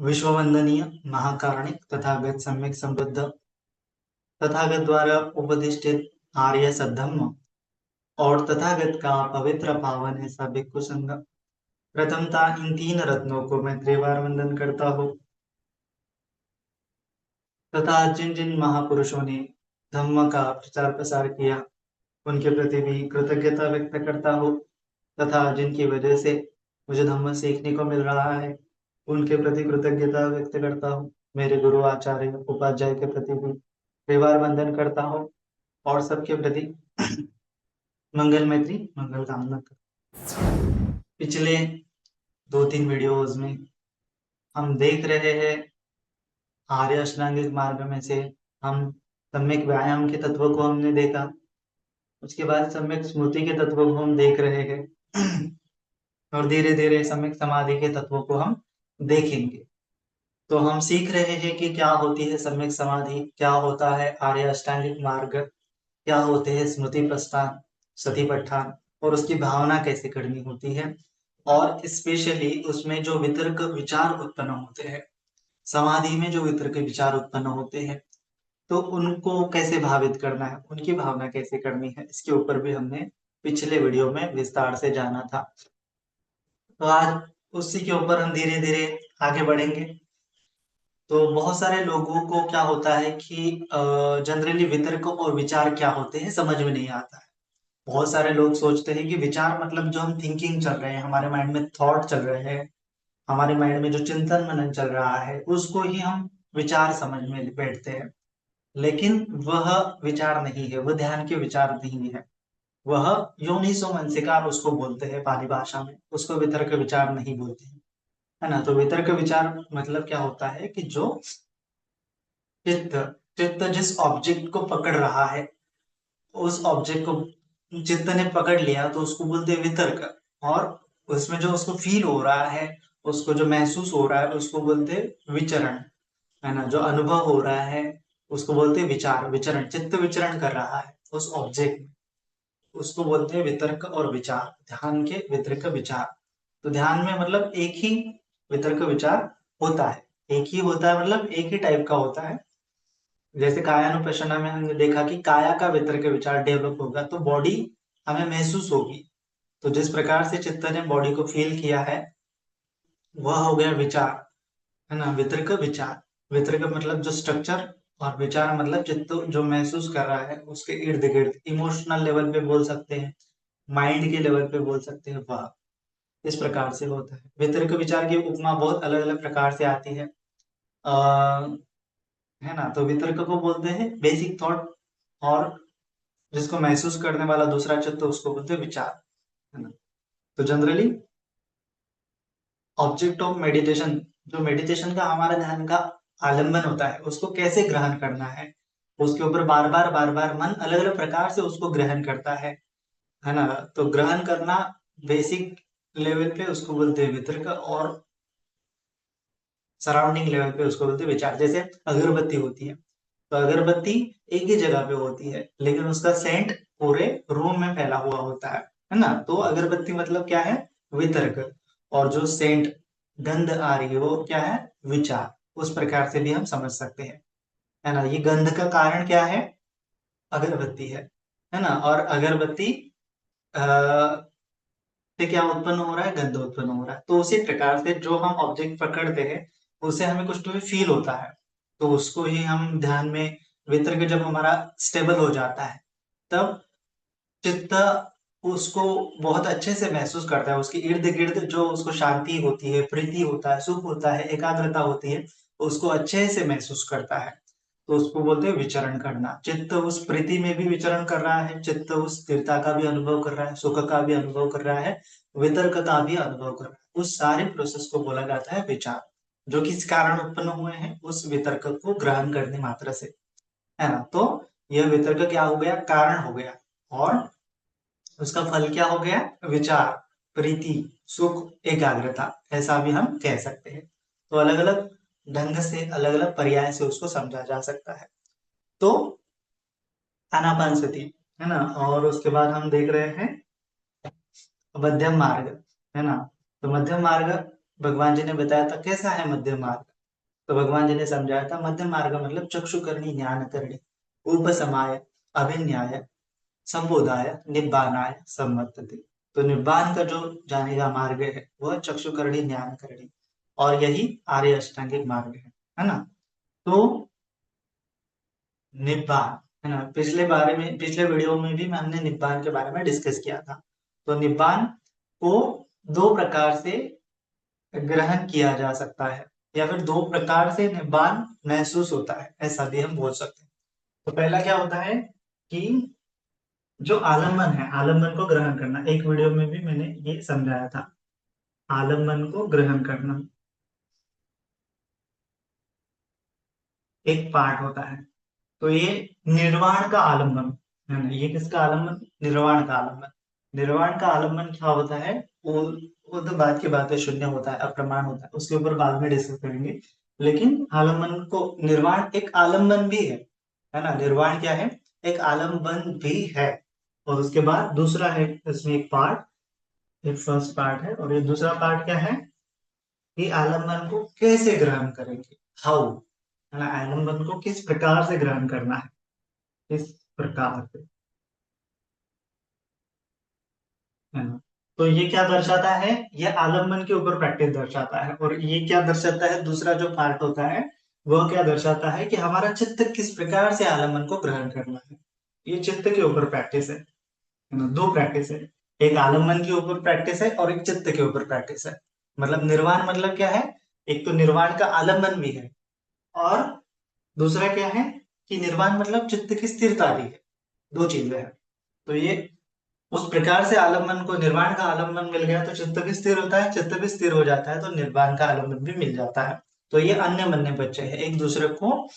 विश्ववंदनीय महाकारुणिक तथागत सम्यक संबुद्ध तथागत द्वारा उपदिष्टित आर्य सद्धम्म और तथागत का पवित्र पावन ऐसा भिक्खु संघ। प्रथमता इन तीन रत्नों को मैं त्रिवार वंदन करता हूँ तथा जिन जिन महापुरुषों ने धम्म का प्रचार प्रसार किया उनके प्रति भी कृतज्ञता व्यक्त करता हूँ तथा जिनकी वजह से मुझे धम्म सीखने को मिल रहा है उनके प्रति कृतज्ञता व्यक्त करता हूँ। मेरे गुरु आचार्य उपाध्याय के प्रति भी त्रिवार वंदन करता हूँ और सबके प्रति मंगल मैत्री मंगल कामना कर। पिछले 2-3 वीडियोस में हम देख रहे हैं आर्य अष्टांगिक मार्ग में से हम सम्यक व्यायाम के तत्व को हमने देखा, उसके बाद सम्यक स्मृति के तत्व को हम देख रहे हैं और धीरे धीरे सम्यक समाधि के तत्वों को हम देखेंगे। तो हम सीख रहे हैं कि क्या होती है सम्यक समाधि, क्या होता है आर्य अष्टांगिक मार्ग, क्या होते हैं स्मृति प्रस्थान, सतिपट्ठान और उसकी भावना कैसे करनी होती है और स्पेशली उसमें जो वितर्क विचार उत्पन्न होते हैं, समाधि में जो वितर्क विचार उत्पन्न होते हैं तो उनको कैसे भावित करना है, उनकी भावना कैसे करनी है, इसके ऊपर भी हमने पिछले वीडियो में विस्तार से जाना था। तो आज उसी के ऊपर हम धीरे धीरे आगे बढ़ेंगे। तो बहुत सारे लोगों को क्या होता है कि जनरली वितर्क और विचार क्या होते हैं समझ में नहीं आता है। बहुत सारे लोग सोचते हैं कि विचार मतलब जो हम थिंकिंग चल रहे हैं, हमारे माइंड में थॉट चल रहे हैं, हमारे माइंड में जो चिंतन मनन चल रहा है उसको ही हम विचार समझ में बैठते हैं। लेकिन वह विचार नहीं है, वह ध्यान के विचार नहीं है, वह योनिसो मनसिकार उसको बोलते हैं पाली भाषा में, उसको वितर्क विचार नहीं बोलते हैं, है ना। तो वितर्क विचार मतलब क्या होता है कि जो चित्त चित्त जिस ऑब्जेक्ट को पकड़ रहा है, उस ऑब्जेक्ट को चित्त ने पकड़ लिया तो उसको बोलते हैं वितर्क, और उसमें जो उसको फील हो रहा है, उसको जो महसूस हो रहा है उसको बोलते हैं विचरण, है ना। जो अनुभव हो रहा है उसको बोलते हैं विचार, विचरण, चित्त विचरण कर रहा है उस ऑब्जेक्ट में, उसको बोलते हैं वितर्क और विचार, ध्यान के वितर्क विचार। तो ध्यान में मतलब एक ही वितर्क विचार होता है, एक ही होता है, मतलब एक ही टाइप का होता है। जैसे कायानुपश्यना में हमने देखा कि काया का वितर्क विचार डेवलप होगा तो बॉडी हमें महसूस होगी। तो जिस प्रकार से चित्त ने बॉडी को फील किया है वह हो गया विचार, है ना। वितर्क विचार, वितर्क मतलब जो स्ट्रक्चर और विचार मतलब चित्त जो महसूस कर रहा है उसके इर्द गिर्द, इमोशनल लेवल पे बोल सकते हैं, माइंड के लेवल पे बोल सकते हैं, वह इस प्रकार से होता है। वितर्क विचार की उपमा बहुत अलग अलग प्रकार से आती है, है ना। तो वितर्क को बोलते हैं बेसिक थॉट, और जिसको महसूस करने वाला दूसरा चित्त उसको बोलते हैं विचार, है ना। तो जनरली ऑब्जेक्ट ऑफ मेडिटेशन, जो मेडिटेशन का हमारा ध्यान का आलंबन होता है उसको कैसे ग्रहण करना है, उसके ऊपर बार बार मन अलग अलग प्रकार से उसको ग्रहण करता है ना। तो ग्रहण करना बेसिक लेवल पे उसको बोलते हैं वितर्क, और सराउंडिंग लेवल पे उसको बोलते हैं विचार। जैसे अगरबत्ती होती है तो अगरबत्ती एक ही जगह पे होती है लेकिन उसका सेंट पूरे रूम में फैला हुआ होता है ना। तो अगरबत्ती मतलब क्या है, वितर्क, और जो सेंट गंध आ रही है वो क्या है, विचार। उस प्रकार से भी हम समझ सकते हैं, है ना। ये गंध का कारण क्या है, अगरबत्ती है ना। और अगरबत्ती से क्या उत्पन्न हो रहा है, गंध उत्पन्न हो रहा है। तो उसी प्रकार से जो हम ऑब्जेक्ट पकड़ते हैं उससे हमें कुछ तो भी फील होता है, तो उसको ही हम ध्यान में, वितर्क जब हमारा स्टेबल हो जाता है तब चित्त उसको बहुत अच्छे से महसूस करता है, उसके इर्द गिर्द जो उसको शांति होती है, प्रीति होता है, सुख होता है, एकाग्रता होती है, उसको अच्छे से महसूस करता है। तो उसको बोलते हैं विचरण करना। चित्त उस प्रीति में भी विचरण कर रहा है, चित्त उस स्थिरता का भी अनुभव कर रहा है, सुख का भी अनुभव कर रहा है, वितर्क का भी अनुभव कर रहा है। उस सारे प्रोसेस को बोला जाता है विचार, जो किस कारण उत्पन्न हुए हैं, उस वितर्क को ग्रहण करने मात्र से, है ना। तो यह वितर्क क्या हो गया, कारण हो गया, और उसका फल क्या हो गया, विचार, प्रीति, सुख, एकाग्रता, ऐसा भी हम कह सकते हैं। तो अलग अलग ढंग से, अलग अलग पर्याय से उसको समझा जा सकता है। तो आनापानसति, है ना। और उसके बाद हम देख रहे हैं मध्यम मार्ग, है ना। तो मध्यम मार्ग भगवान जी ने बताया था कैसा है मध्यम मार्ग, तो भगवान जी ने समझाया था मध्यम मार्ग मतलब चक्षुकर्णी ज्ञानकर्णी उपसमाय अभिन्याय संबोधाय निब्बानाय सम्मतति। तो निब्बान का जो जाने का मार्ग है वह चक्षुकर्णी ज्ञानकर्णी, और यही आर्य अष्टांगिक मार्ग है ना। तो निब्बान है ना, पिछले वीडियो में भी हमने निब्बान के बारे में डिस्कस किया था। तो निब्बान को दो प्रकार से ग्रहण किया जा सकता है, या फिर दो प्रकार से निब्बान महसूस होता है, ऐसा भी हम बोल सकते हैं। तो पहला क्या होता है कि जो आलम्बन है, आलम्बन को ग्रहण करना, एक वीडियो में भी मैंने ये समझाया था, आलम्बन को ग्रहण करना एक पार्ट होता है। तो ये निर्वाण का आलम्बन है ना, ये किसका आलम्बन, निर्वाण का आलम्बन। निर्वाण का आलम्बन क्या होता है, वो तो बात की बात है, शून्य होता है, अप्रमाण होता है, उसके ऊपर बाद में डिस्कस करेंगे। लेकिन आलम्बन को, निर्वाण एक आलम्बन भी है ना, निर्वाण क्या है, एक आलम्बन भी है। और उसके बाद दूसरा है इसमें एक पार्ट, एक फर्स्ट पार्ट है, और ये दूसरा पार्ट क्या है कि आलम्बन को कैसे ग्रहण करेंगे, हाउ, है ना, आलम्बन को किस प्रकार से ग्रहण करना है, इस प्रकार से, है ना। तो ये क्या दर्शाता है, ये आलम्बन के ऊपर प्रैक्टिस दर्शाता है। और ये क्या दर्शाता है, दूसरा जो पार्ट होता है वह क्या दर्शाता है कि हमारा चित्त किस प्रकार से आलम्बन को ग्रहण करना है। ये चित्त के ऊपर प्रैक्टिस है ना, दो प्रैक्टिस है, एक आलम्बन के ऊपर प्रैक्टिस है और एक चित्त के ऊपर प्रैक्टिस है। मतलब निर्वाण मतलब क्या है, एक तो निर्वाण का आलम्बन भी है, और दूसरा क्या है कि निर्वाण मतलब चित्त की स्थिरता भी है, दो चीजें हैं। तो ये उस प्रकार से आलम्बन को, निर्वाण का आलम्बन मिल गया तो चित्त भी स्थिर होता है, चित्त भी स्थिर हो जाता है तो निर्वाण का आलम्बन भी मिल जाता है। तो ये अन्य मन्य बच्चे हैं, एक दूसरे को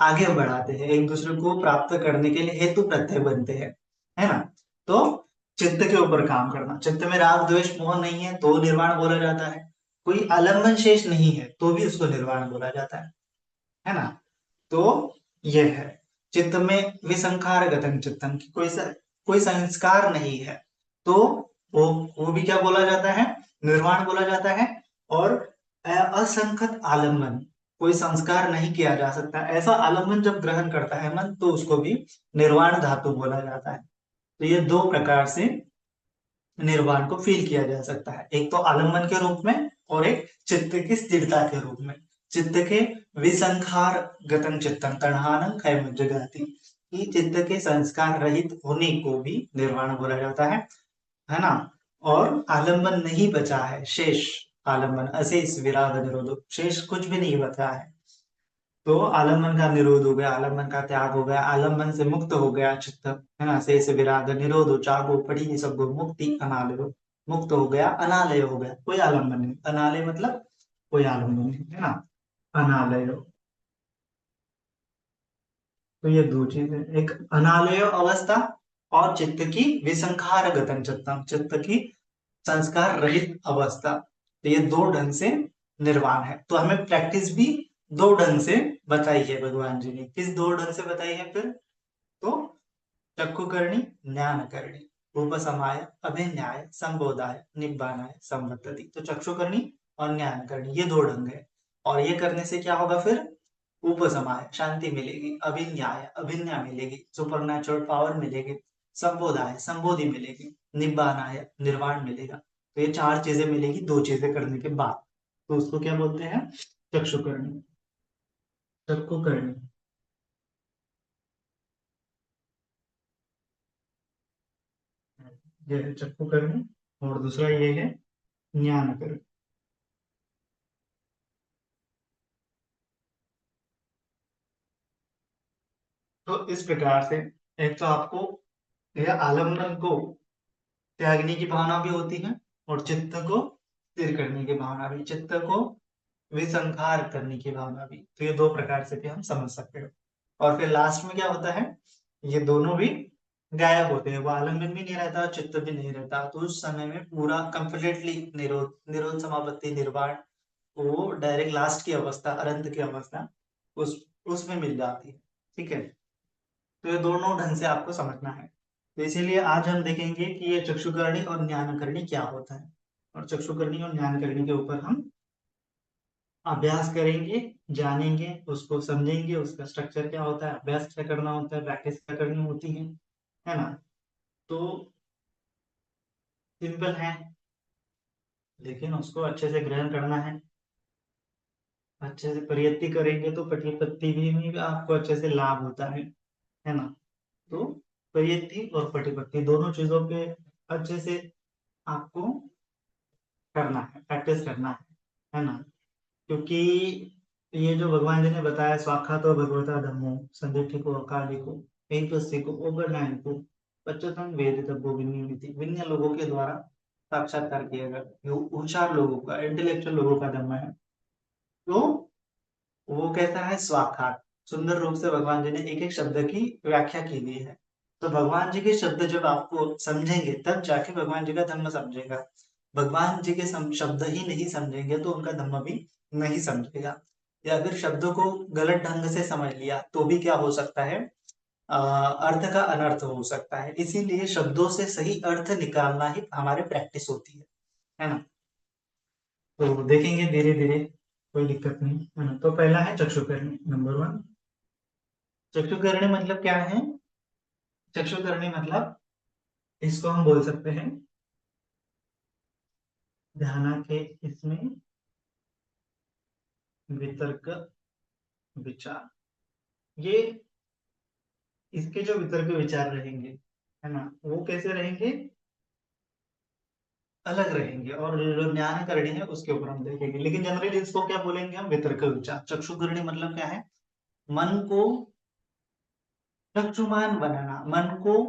आगे बढ़ाते हैं, एक दूसरे को प्राप्त करने के लिए हेतु प्रत्यय बनते हैं, है ना। तो चित्त के ऊपर काम करना, चित्त में राग द्वेष मोह नहीं है तो निर्वाण बोला जाता है, कोई आलम्बन शेष नहीं है तो भी उसको निर्वाण बोला जाता है ना। तो यह है, चित्त में विसंखार गतन चित्तम की कोई संस्कार नहीं है, तो वो भी क्या बोला जाता है, निर्वाण बोला जाता है। और असंखत आलम्बन, कोई संस्कार नहीं किया जा सकता, ऐसा आलम्बन जब ग्रहण करता है मन तो उसको भी निर्वाण धातु बोला जाता है। तो ये दो प्रकार से निर्वाण को फील किया जा सकता है, एक तो आलम्बन के रूप में और एक चित्त की स्थिरता के रूप में। चित्त के विसंखार गतन चित्तम तणहानं खैमुज्जगाति, कि चित्त के संस्कार रहित होने को भी निर्वाण बोला जाता है ना। और आलम्बन नहीं बचा है, शेष आलम्बन अशेष विराग निरोध, शेष कुछ भी नहीं बचा है। तो आलम्बन का निरोध हो गया, आलम्बन का त्याग हो गया, आलम्बन से मुक्त हो गया चित्त, है ना, शेष विराग निरोध चागो पड़ी सब मुक्ति अनालय, मुक्त हो गया, अनालय हो गया, कोई आलम्बन नहीं, अनालय मतलब कोई आलम्बन नहीं, है ना, अनालय। तो ये दो चीजें, एक अनालय अवस्था और चित्त की विसंखार गतन चित्तम, चित्त की संस्कार रहित अवस्था। तो ये दो ढंग से निर्वाण है। तो हमें प्रैक्टिस भी दो ढंग से बताई है भगवान जी ने, किस दो ढंग से बताई है फिर, तो चक्षुकर्णी ज्ञानकर्णी उपसमाय अभिन्याय संबोधाय निब्बानाय संवर्तति। तो चक्षुकर्णी और ज्ञानकर्णी ये दो ढंग है, और ये करने से क्या होगा फिर, उपसमाय शांति मिलेगी, अभिन्याय अभिन्या मिलेगी, सुपरनेचुरल पावर मिलेगी, संबोधाय संबोधि मिलेगी, निब्बानाय निर्वाण मिलेगा। तो ये चार चीजें मिलेगी दो चीजें करने के बाद, तो उसको क्या बोलते हैं, चक्षुकर्णी, चक्षुकर्णी। ये है चक्षुकर्णी, और दूसरा ये है ज्ञानकर्णी। तो इस प्रकार से एक तो आपको यह आलम्बन को त्यागने की भावना भी होती है, और चित्त को स्थिर करने की भावना भी, चित्त को विसंखार करने की भावना भी। तो ये दो प्रकार से भी हम समझ सकते हैं। और फिर लास्ट में क्या होता है, ये दोनों भी गायब होते हैं, वो आलम्बन भी नहीं रहता, चित्त भी नहीं रहता, तो उस समय में पूरा कंप्लीटली निरोध, निरोध समापत्ति निर्वाण, वो डायरेक्ट लास्ट की अवस्था, अनंत की अवस्था उस उसमें मिल जाती है। ठीक है, तो ये दोनों ढंग से आपको समझना है। तो इसीलिए आज हम देखेंगे कि ये चक्षुकर्णी और ज्ञानकर्णी क्या होता है, और चक्षुकर्णी और ज्ञानकर्णी के ऊपर हम अभ्यास करेंगे, जानेंगे, उसको समझेंगे, उसका स्ट्रक्चर क्या होता है, अभ्यास क्या करना होता है, प्रैक्टिस क्या करनी होती है ना। तो सिंपल है, लेकिन उसको अच्छे से ग्रहण करना है, अच्छे से प्रयत्ति करेंगे तो पट्टी भी आपको अच्छे से लाभ होता है ना। तो प्रयत्ति और प्रतिपत्ति दोनों चीजों पे अच्छे से आपको करना है, प्रैक्टिस करना है ना। क्योंकि ये जो भगवान जी ने बताया, स्वाक्षातो भगवता धम्मो संदिठिको अकालिको एतस्सिको ओगनायको पच्चतम वेद तब्बो विनयमिति। विनय लोगों के द्वारा साक्षात्कार किया गया, ये होशियार लोगों का, इंटेलेक्चुअल लोगों का धम्म है। तो वो कैसा है, स्वाक्षात, सुंदर रूप से भगवान जी ने एक एक शब्द की व्याख्या की हुई है। तो भगवान जी के शब्द जब आपको समझेंगे तब जाके भगवान जी का धर्म समझेगा। भगवान जी के शब्द ही नहीं समझेंगे तो उनका धर्म भी नहीं समझेगा। या फिर शब्दों को गलत ढंग से समझ लिया तो भी क्या हो सकता है, अर्थ का अनर्थ हो सकता है। इसीलिए शब्दों से सही अर्थ निकालना ही हमारे प्रैक्टिस होती है ना। तो देखेंगे धीरे धीरे, कोई दिक्कत नहीं है ना। तो पहला है चक्षुकर्णी, नंबर 1। चक्षुकर्णी मतलब क्या है? चक्षुकर्णी मतलब इसको हम बोल सकते हैं ध्यान के इसमें वितर्क विचार। ये इसके जो वितर्क विचार रहेंगे है ना, वो कैसे रहेंगे, अलग रहेंगे। और जो ज्ञान करणी है उसके ऊपर हम देखेंगे, लेकिन जनरली इसको क्या बोलेंगे हम, वितर्क विचार। चक्षुकर्णी मतलब क्या है, मन को चक्षुमान बनाना, मन को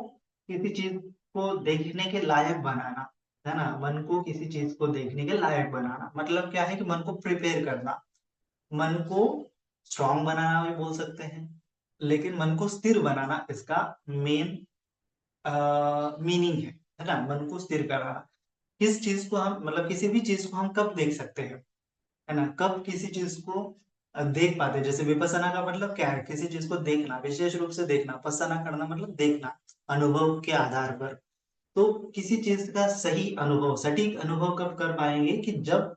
किसी चीज को देखने के लायक बनाना, है ना। मन को किसी चीज को देखने के लायक बनाना मतलब क्या है कि मन को प्रिपेयर करना, मन को स्ट्रांग बनाना भी बोल सकते हैं, लेकिन मन को स्थिर बनाना इसका मेन मीनिंग है ना। मन को स्थिर करना, किस चीज को हम मतलब किसी भी चीज को हम कब देख सकते हैं, है ना, कब किसी चीज को देख पाते हैं। जैसे विपස්සना का मतलब क्या है, किसी चीज को देखना, विशेष रूप से देखना। पसना करना मतलब देखना अनुभव के आधार पर। तो किसी चीज का सही अनुभव, सटीक अनुभव कब कर पाएंगे कि जब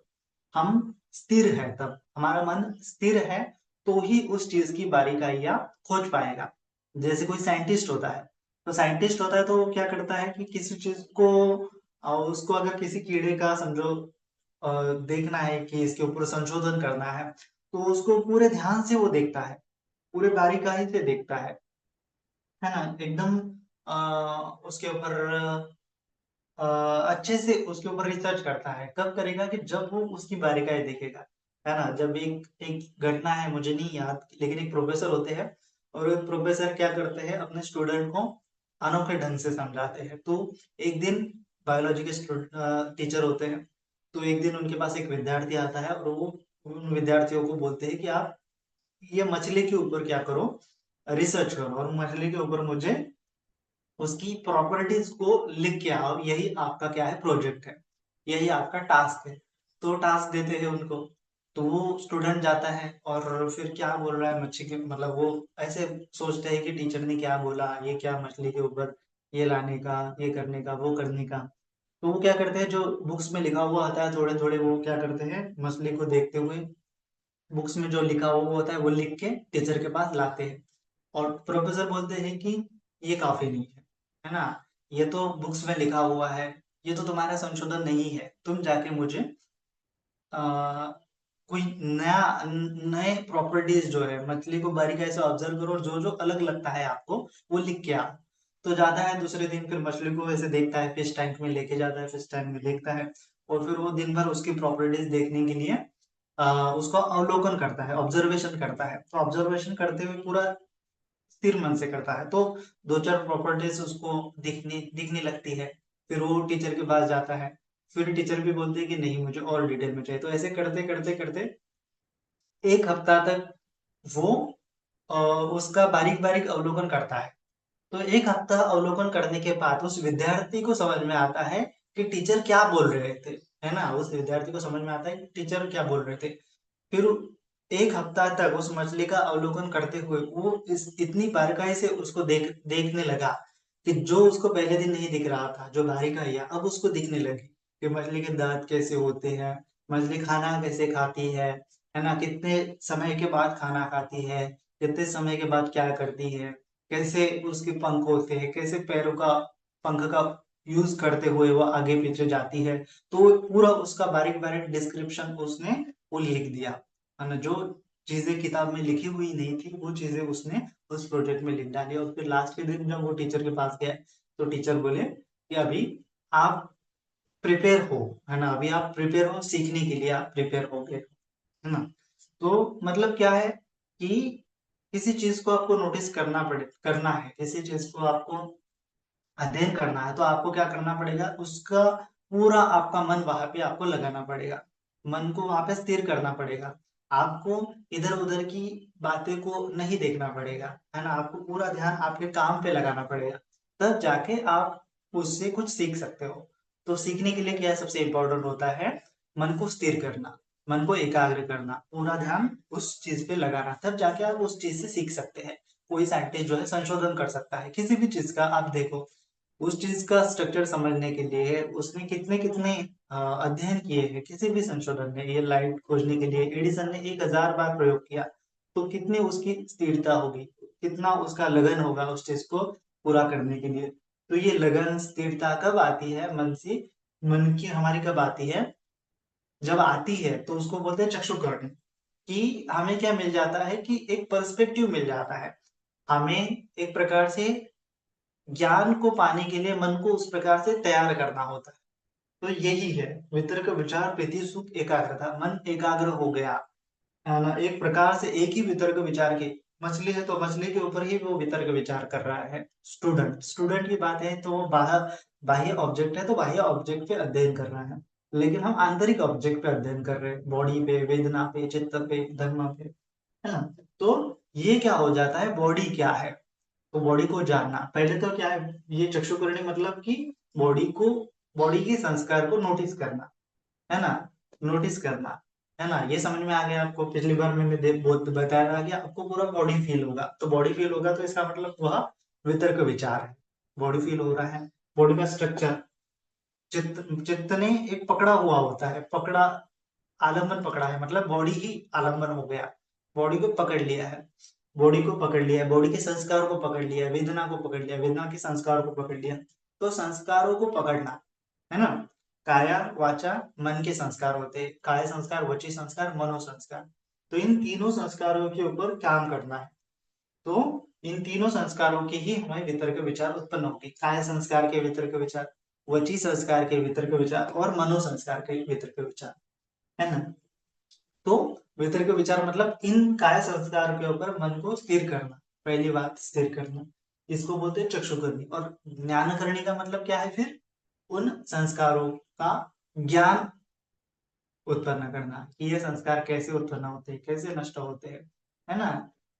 हम स्थिर है, तब हमारा मन स्थिर है तो ही उस चीज की बारीकाइयां खोज पाएगा। जैसे कोई साइंटिस्ट होता है, तो साइंटिस्ट होता है तो वो क्या करता है कि किसी चीज को उसको अगर किसी कीड़े का समझो देखना है कि इसके ऊपर संशोधन करना है, तो उसको पूरे ध्यान से वो देखता है, पूरे बारीकाई से देखता है ना, एकदम उसके ऊपर अच्छे से उसके ऊपर रिसर्च करता है। कब करेगा कि जब वो उसकी बारीकाई देखेगा, है ना। जब एक एक घटना है, मुझे नहीं याद, लेकिन एक प्रोफेसर होते हैं और एक प्रोफेसर क्या करते हैं, अपने स्टूडेंट को अनोखे ढंग से समझाते हैं। तो एक दिन बायोलॉजी के टीचर होते हैं, तो एक दिन उनके पास एक विद्यार्थी आता है और वो उन विद्यार्थियों को बोलते हैं कि आप ये मछली के ऊपर क्या करो, रिसर्च करो, और मछली के ऊपर मुझे उसकी प्रॉपर्टीज को लिख के आओ, यही आपका क्या है, प्रोजेक्ट है, यही आपका टास्क है। तो टास्क देते हैं उनको, तो वो स्टूडेंट जाता है और फिर क्या बोल रहा है मच्छी के, मतलब वो ऐसे सोचते हैं कि टीचर ने क्या बोला, ये क्या मछली के ऊपर ये लाने का, ये करने का, वो करने का। तो वो क्या करते हैं, जो बुक्स में लिखा हुआ आता है थोड़े थोड़े, वो क्या करते हैं, मछली को देखते हुए बुक्स में जो लिखा हुआ होता है वो लिख के टीचर के पास लाते हैं। और प्रोफेसर बोलते हैं कि ये काफी नहीं है ना, ये तो बुक्स में लिखा हुआ है, ये तो तुम्हारा संशोधन नहीं है, तुम जाके मुझे आ, कोई नया नए प्रॉपर्टीज जो है, मछली को बारीकाई से ऑब्जर्व करो और जो जो अलग लगता है आपको वो लिख के आओ। तो जाता है दूसरे दिन, फिर मछली को ऐसे देखता है, फिश टैंक में लेके जाता है, फिश टैंक में देखता है, और फिर वो दिन भर उसकी प्रॉपर्टीज देखने के लिए उसको अवलोकन करता है, ऑब्जर्वेशन करता है। तो ऑब्जर्वेशन करते हुए पूरा स्थिर मन से करता है, तो दो चार प्रॉपर्टीज उसको दिखने दिखने लगती है। फिर वो टीचर के पास जाता है, फिर टीचर भी बोलते हैं कि नहीं मुझे और डिटेल में चाहिए। तो ऐसे करते करते करते एक हफ्ता तक वो अ, उसका बारीक बारीक अवलोकन करता है। तो एक हफ्ता अवलोकन करने के बाद उस विद्यार्थी को समझ में आता है कि टीचर क्या बोल रहे थे, है ना। उस विद्यार्थी को समझ में आता है कि टीचर क्या बोल रहे थे। फिर एक हफ्ता तक उस मछली का अवलोकन करते हुए वो इस इतनी बारीकाई से उसको देखने लगा कि जो उसको पहले दिन नहीं दिख रहा था, जो बारीकाई अब उसको दिखने लगी कि मछली के दांत कैसे होते हैं, मछली खाना कैसे खाती है है ना, कितने समय के बाद खाना खाती है, कितने समय के बाद क्या करती है, कैसे उसके पंख होते हैं, कैसे पैरों का पंख का यूज करते हुए वो आगे पीछे जाती है। तो पूरा उसका बारीक बारीक डिस्क्रिप्शन उसने वो लिख दिया, है ना। जो चीजें किताब में लिखी हुई नहीं थी वो चीजें उसने उस प्रोजेक्ट में लिख डाली। और फिर लास्ट के दिन जब वो टीचर के पास गया तो टीचर बोले कि अभी आप प्रिपेयर हो, है ना, अभी आप प्रिपेयर हो, सीखने के लिए आप प्रिपेयर हो गए, है ना। तो मतलब क्या है कि किसी चीज को आपको नोटिस करना है, किसी चीज को आपको अध्ययन करना है, तो आपको क्या करना पड़ेगा, उसका पूरा आपका मन वहां पे आपको लगाना पड़ेगा, मन को वहां पे स्थिर करना पड़ेगा। आपको इधर उधर की बातें को नहीं देखना पड़ेगा, है ना, आपको पूरा ध्यान आपके काम पे लगाना पड़ेगा, तब जाके आप उससे कुछ सीख सकते हो। तो सीखने के लिए क्या सबसे इम्पोर्टेंट होता है, मन को स्थिर करना, मन को एकाग्र करना, पूरा ध्यान उस चीज पे लगाना, तब जाके आप उस चीज से सीख सकते हैं। कोई साइंटिस्ट जो है संशोधन कर सकता है किसी भी चीज का, आप देखो उस चीज का स्ट्रक्चर समझने के लिए उसने कितने कितने अध्ययन किए हैं, किसी भी संशोधन ने। ये लाइट खोजने के लिए एडिसन ने 1000 बार प्रयोग किया, तो कितनी उसकी स्थिरता होगी, कितना उसका लगन होगा उस चीज को पूरा करने के लिए। तो ये लगन स्थिरता कब आती है, मन से, मन की हमारी कब आती है, जब आती है तो उसको बोलते हैं चक्षुकर्णी। कि हमें क्या मिल जाता है कि एक पर्सपेक्टिव मिल जाता है, हमें एक प्रकार से ज्ञान को पाने के लिए मन को उस प्रकार से तैयार करना होता है। तो यही है वितर्क विचार प्रीति सुख एकाग्रता, मन एकाग्र हो गया, है ना, एक प्रकार से एक ही वितर्क विचार की, मछली है तो मछली के ऊपर ही वो वितर्क विचार कर रहा है। स्टूडेंट स्टूडेंट की बात है तो वो बाहर बाह्य ऑब्जेक्ट है तो बाह्य ऑब्जेक्ट पे अध्ययन कर रहा है, लेकिन हम आंतरिक ऑब्जेक्ट पे अध्ययन कर रहे हैं, बॉडी पे, वेदना पे, चित्त पे, धर्म पे, है ना। तो ये क्या हो जाता है, बॉडी क्या है, तो बॉडी को जानना पहले तो क्या है, ये चक्षुकर्णी मतलब कि बॉडी को, बॉडी के संस्कार को नोटिस करना, है ना, नोटिस करना, है ना। ये समझ में आ गया आपको, पिछली बार मैंने बहुत बताया था कि आपको पूरा बॉडी फील होगा, तो बॉडी फील होगा तो इसका मतलब वह वितर्क विचार है, बॉडी फील हो रहा है। बॉडी का स्ट्रक्चर, चित्त, चित्त ने एक पकड़ा हुआ होता है, पकड़ा, आलम्बन पकड़ा है, मतलब बॉडी ही आलम्बन हो गया, बॉडी को पकड़ लिया है, बॉडी को पकड़ लिया है, बॉडी के संस्कार को पकड़ लिया है, वेदना को पकड़ लिया, वेदना के संस्कार को पकड़ लिया। तो संस्कारों को पकड़ना, है ना, काया वाचा मन के संस्कार होते हैं, काय संस्कार, वची संस्कार, मनो संस्कार। तो इन तीनों संस्कारों के ऊपर काम करना है। तो इन तीनों संस्कारों की ही हमें वितर्क विचार उत्पन्न होगी, काय संस्कार के वितर्क विचार, वची संस्कार के वितर्क विचार और मनो संस्कार के वितर्क विचार, है ना। तो वितर्क विचार मतलब इन काय संस्कार के ऊपर मन को स्थिर करना, पहली बात स्थिर करना, इसको बोलते हैं चक्षुकर्णी। और ज्ञान करने का मतलब क्या है फिर, उन संस्कारों का ज्ञान उत्पन्न करना, कि ये संस्कार कैसे उत्पन्न होते हैं, कैसे नष्ट होते हैं, है ना,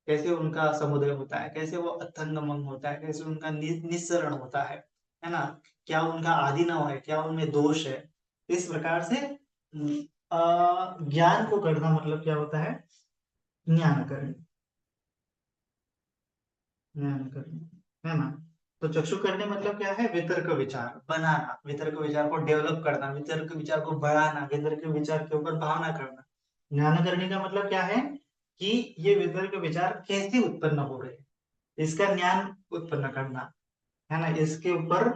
कैसे उनका समुदय होता है, कैसे वो अथंगमन होता है, कैसे उनका निस्सरण होता है ना, क्या उनका आदिनव है, क्या उनमें दोष है। इस प्रकार से ज्ञान को करना मतलब क्या होता है, ज्ञान करना, ज्ञान करना, है ना। तो चक्षु करने मतलब क्या है, वितर्क विचार बनाना, वितर्क विचार को डेवलप करना, वितर्क विचार को बढ़ाना, वितर्क विचार के ऊपर भावना करना। ज्ञान करने का मतलब क्या है कि ये वितर्क विचार कैसे उत्पन्न हो रहे हैं, इसका ज्ञान उत्पन्न करना, है ना, इसके ऊपर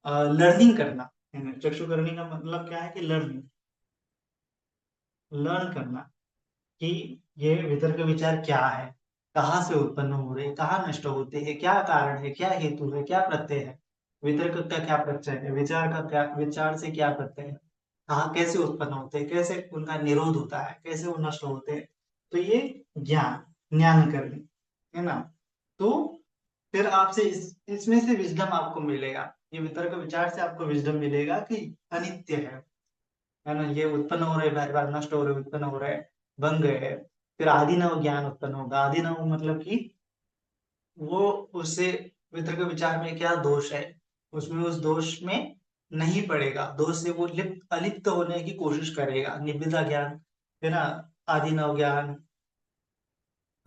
लर्निंग करना, है ना। चक्षु करने का मतलब क्या है कि लर्निंग, लर्न करना, कि ये वितर्क विचार क्या है, कहाँ से उत्पन्न हो रहे हैं, कहाँ नष्ट होते हैं, क्या कारण है, क्या हेतु है, क्या प्रत्यय है, वितर्क का क्या प्रत्यय है, विचार का क्या, विचार से क्या प्रत्यय है, कहाँ कैसे उत्पन्न होते हैं, कैसे उनका निरोध होता है, कैसे वो नष्ट होते हैं। तो ये ज्ञान, ज्ञान करनी, है ना। तो फिर आपसे इसमें से विजडम आपको मिलेगा, ये वितर्क विचार से आपको विजडम मिलेगा कि अनित्य है ना, ये उत्पन्न हो रहे बार बार, नष्ट हो रहे, उत्पन्न हो रहे, बन गए हैं। फिर आदि नव ज्ञान उत्पन्न होगा, आदि नव मतलब कि वो उससे वितर्क विचार में क्या दोष है, उसमें उस दोष में नहीं पड़ेगा, दोष से वो लिप्त अलिप्त होने की कोशिश करेगा, निब्बिदा ज्ञान, है ना, आदि नव ज्ञान,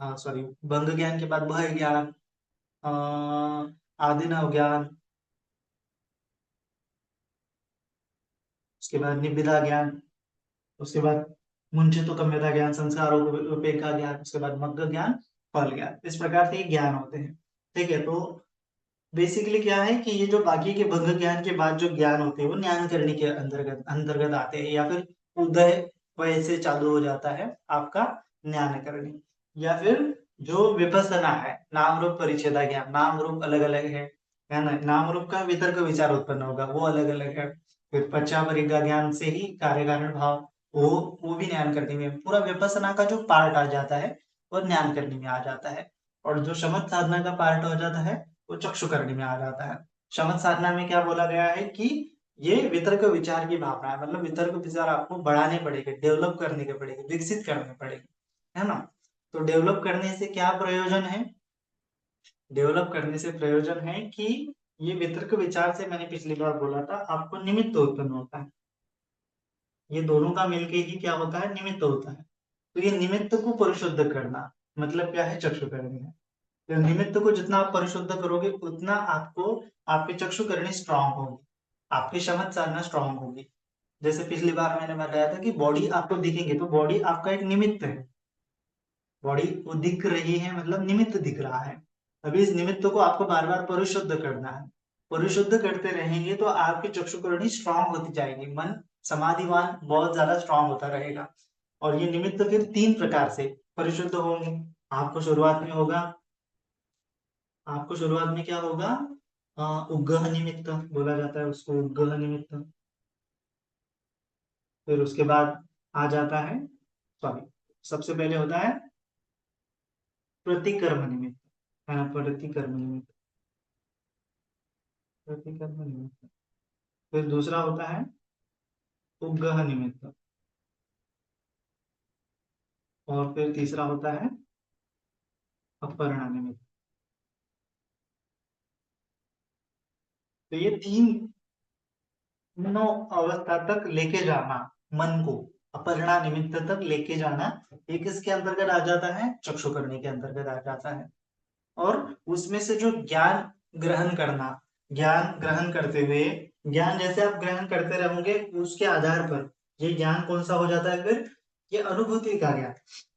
हाँ सॉरी, भंग ज्ञान के बाद भय ज्ञान, आदि नव ज्ञान, उसके बाद निब्बिदा ज्ञान, उसके बाद मुंचितो कम्यता ज्ञान, संस्कारों उपेक्षा ज्ञान, उसके बाद मग्ग ज्ञान, फल ज्ञान। इस प्रकार से ये ज्ञान होते हैं। ठीक है, तो बेसिकली क्या है कि ये जो बाकी के भंग ज्ञान के बाद जो ज्ञान होते हैं वो ज्ञान करने के अंतर्गत अंतर्गत आते हैं, या फिर उदय वय से चालू हो जाता है आपका ज्ञान करनी। या फिर जो विपස්සना है, नाम रूप परिच्छेदा ज्ञान, नाम रूप अलग अलग है ना, नाम रूप का वितर्क विचार उत्पन्न होगा, वो अलग अलग है। फिर पश्चापरिज्ञा ज्ञान से ही कार्य कारण भाव, वो भी ज्ञान करने में, पूरा विपස්සना का जो पार्ट आ जाता है वो ज्ञान करने में आ जाता है। और जो शमत साधना का पार्ट हो जाता है वो चक्षुकर्णी में आ जाता है। शमत साधना में क्या बोला गया है कि ये वितर्क विचार की भावना है, मतलब वितर्क विचार आपको बढ़ाने पड़ेंगे, डेवलप करने के पड़ेंगे, विकसित करने पड़ेंगे, है ना। तो डेवलप करने से क्या प्रयोजन है? डेवलप करने से प्रयोजन है कि ये वितर्क विचार से, मैंने पिछली बार बोला था आपको, निमित्त उत्पन्न होता है। ये दोनों का मिलके ही क्या होता है? निमित्त होता है। तो ये निमित्त को परिशुद्ध करना मतलब क्या है? चक्षुकर्णी है। तो निमित्त को जितना आप परिशुद्ध करोगे उतना आपको आपकी चक्षुकर्णी स्ट्रांग होगी, आपकी शमत साधना स्ट्रांग होगी। जैसे पिछली बार मैंने बताया था कि बॉडी आपको दिखेंगे, तो बॉडी आपका एक निमित्त है, बॉडी वो दिख रही है मतलब निमित्त दिख रहा है। अभी इस निमित्त को आपको बार बार परिशुद्ध करना है। परिशुद्ध करते रहेंगे तो आपकी चक्षुकर्णी स्ट्रांग होती जाएगी, मन समाधिवान बहुत ज्यादा स्ट्रांग होता रहेगा। और ये निमित्त फिर तीन प्रकार से परिशुद्ध होंगे। आपको शुरुआत में होगा, आपको शुरुआत में क्या होगा? उग्गह निमित्त बोला जाता है उसको, उग्गह निमित्त। फिर उसके बाद आ जाता है, सॉरी, सबसे पहले होता है प्रतिकर्म निमित्त, है ना, प्रतिकर्म निमित्त, प्रतिकर्म निमित्त। फिर दूसरा होता है उग्गह निमित्त, और फिर तीसरा होता है अपर्ण निमित्त। तो ये तीनों अवस्था तक लेके जाना मन को, अपरणा निमित्त तक लेके जाना, ये किसके अंतर्गत आ जाता है? चक्षु करने के अंतर्गत आ जाता है। और उसमें से जो ज्ञान ग्रहण करना, ज्ञान ग्रहण करते हुए, ज्ञान जैसे आप ग्रहण करते रहोगे उसके आधार पर ये ज्ञान कौन सा हो जाता है? फिर ये अनुभूति का ज्ञान।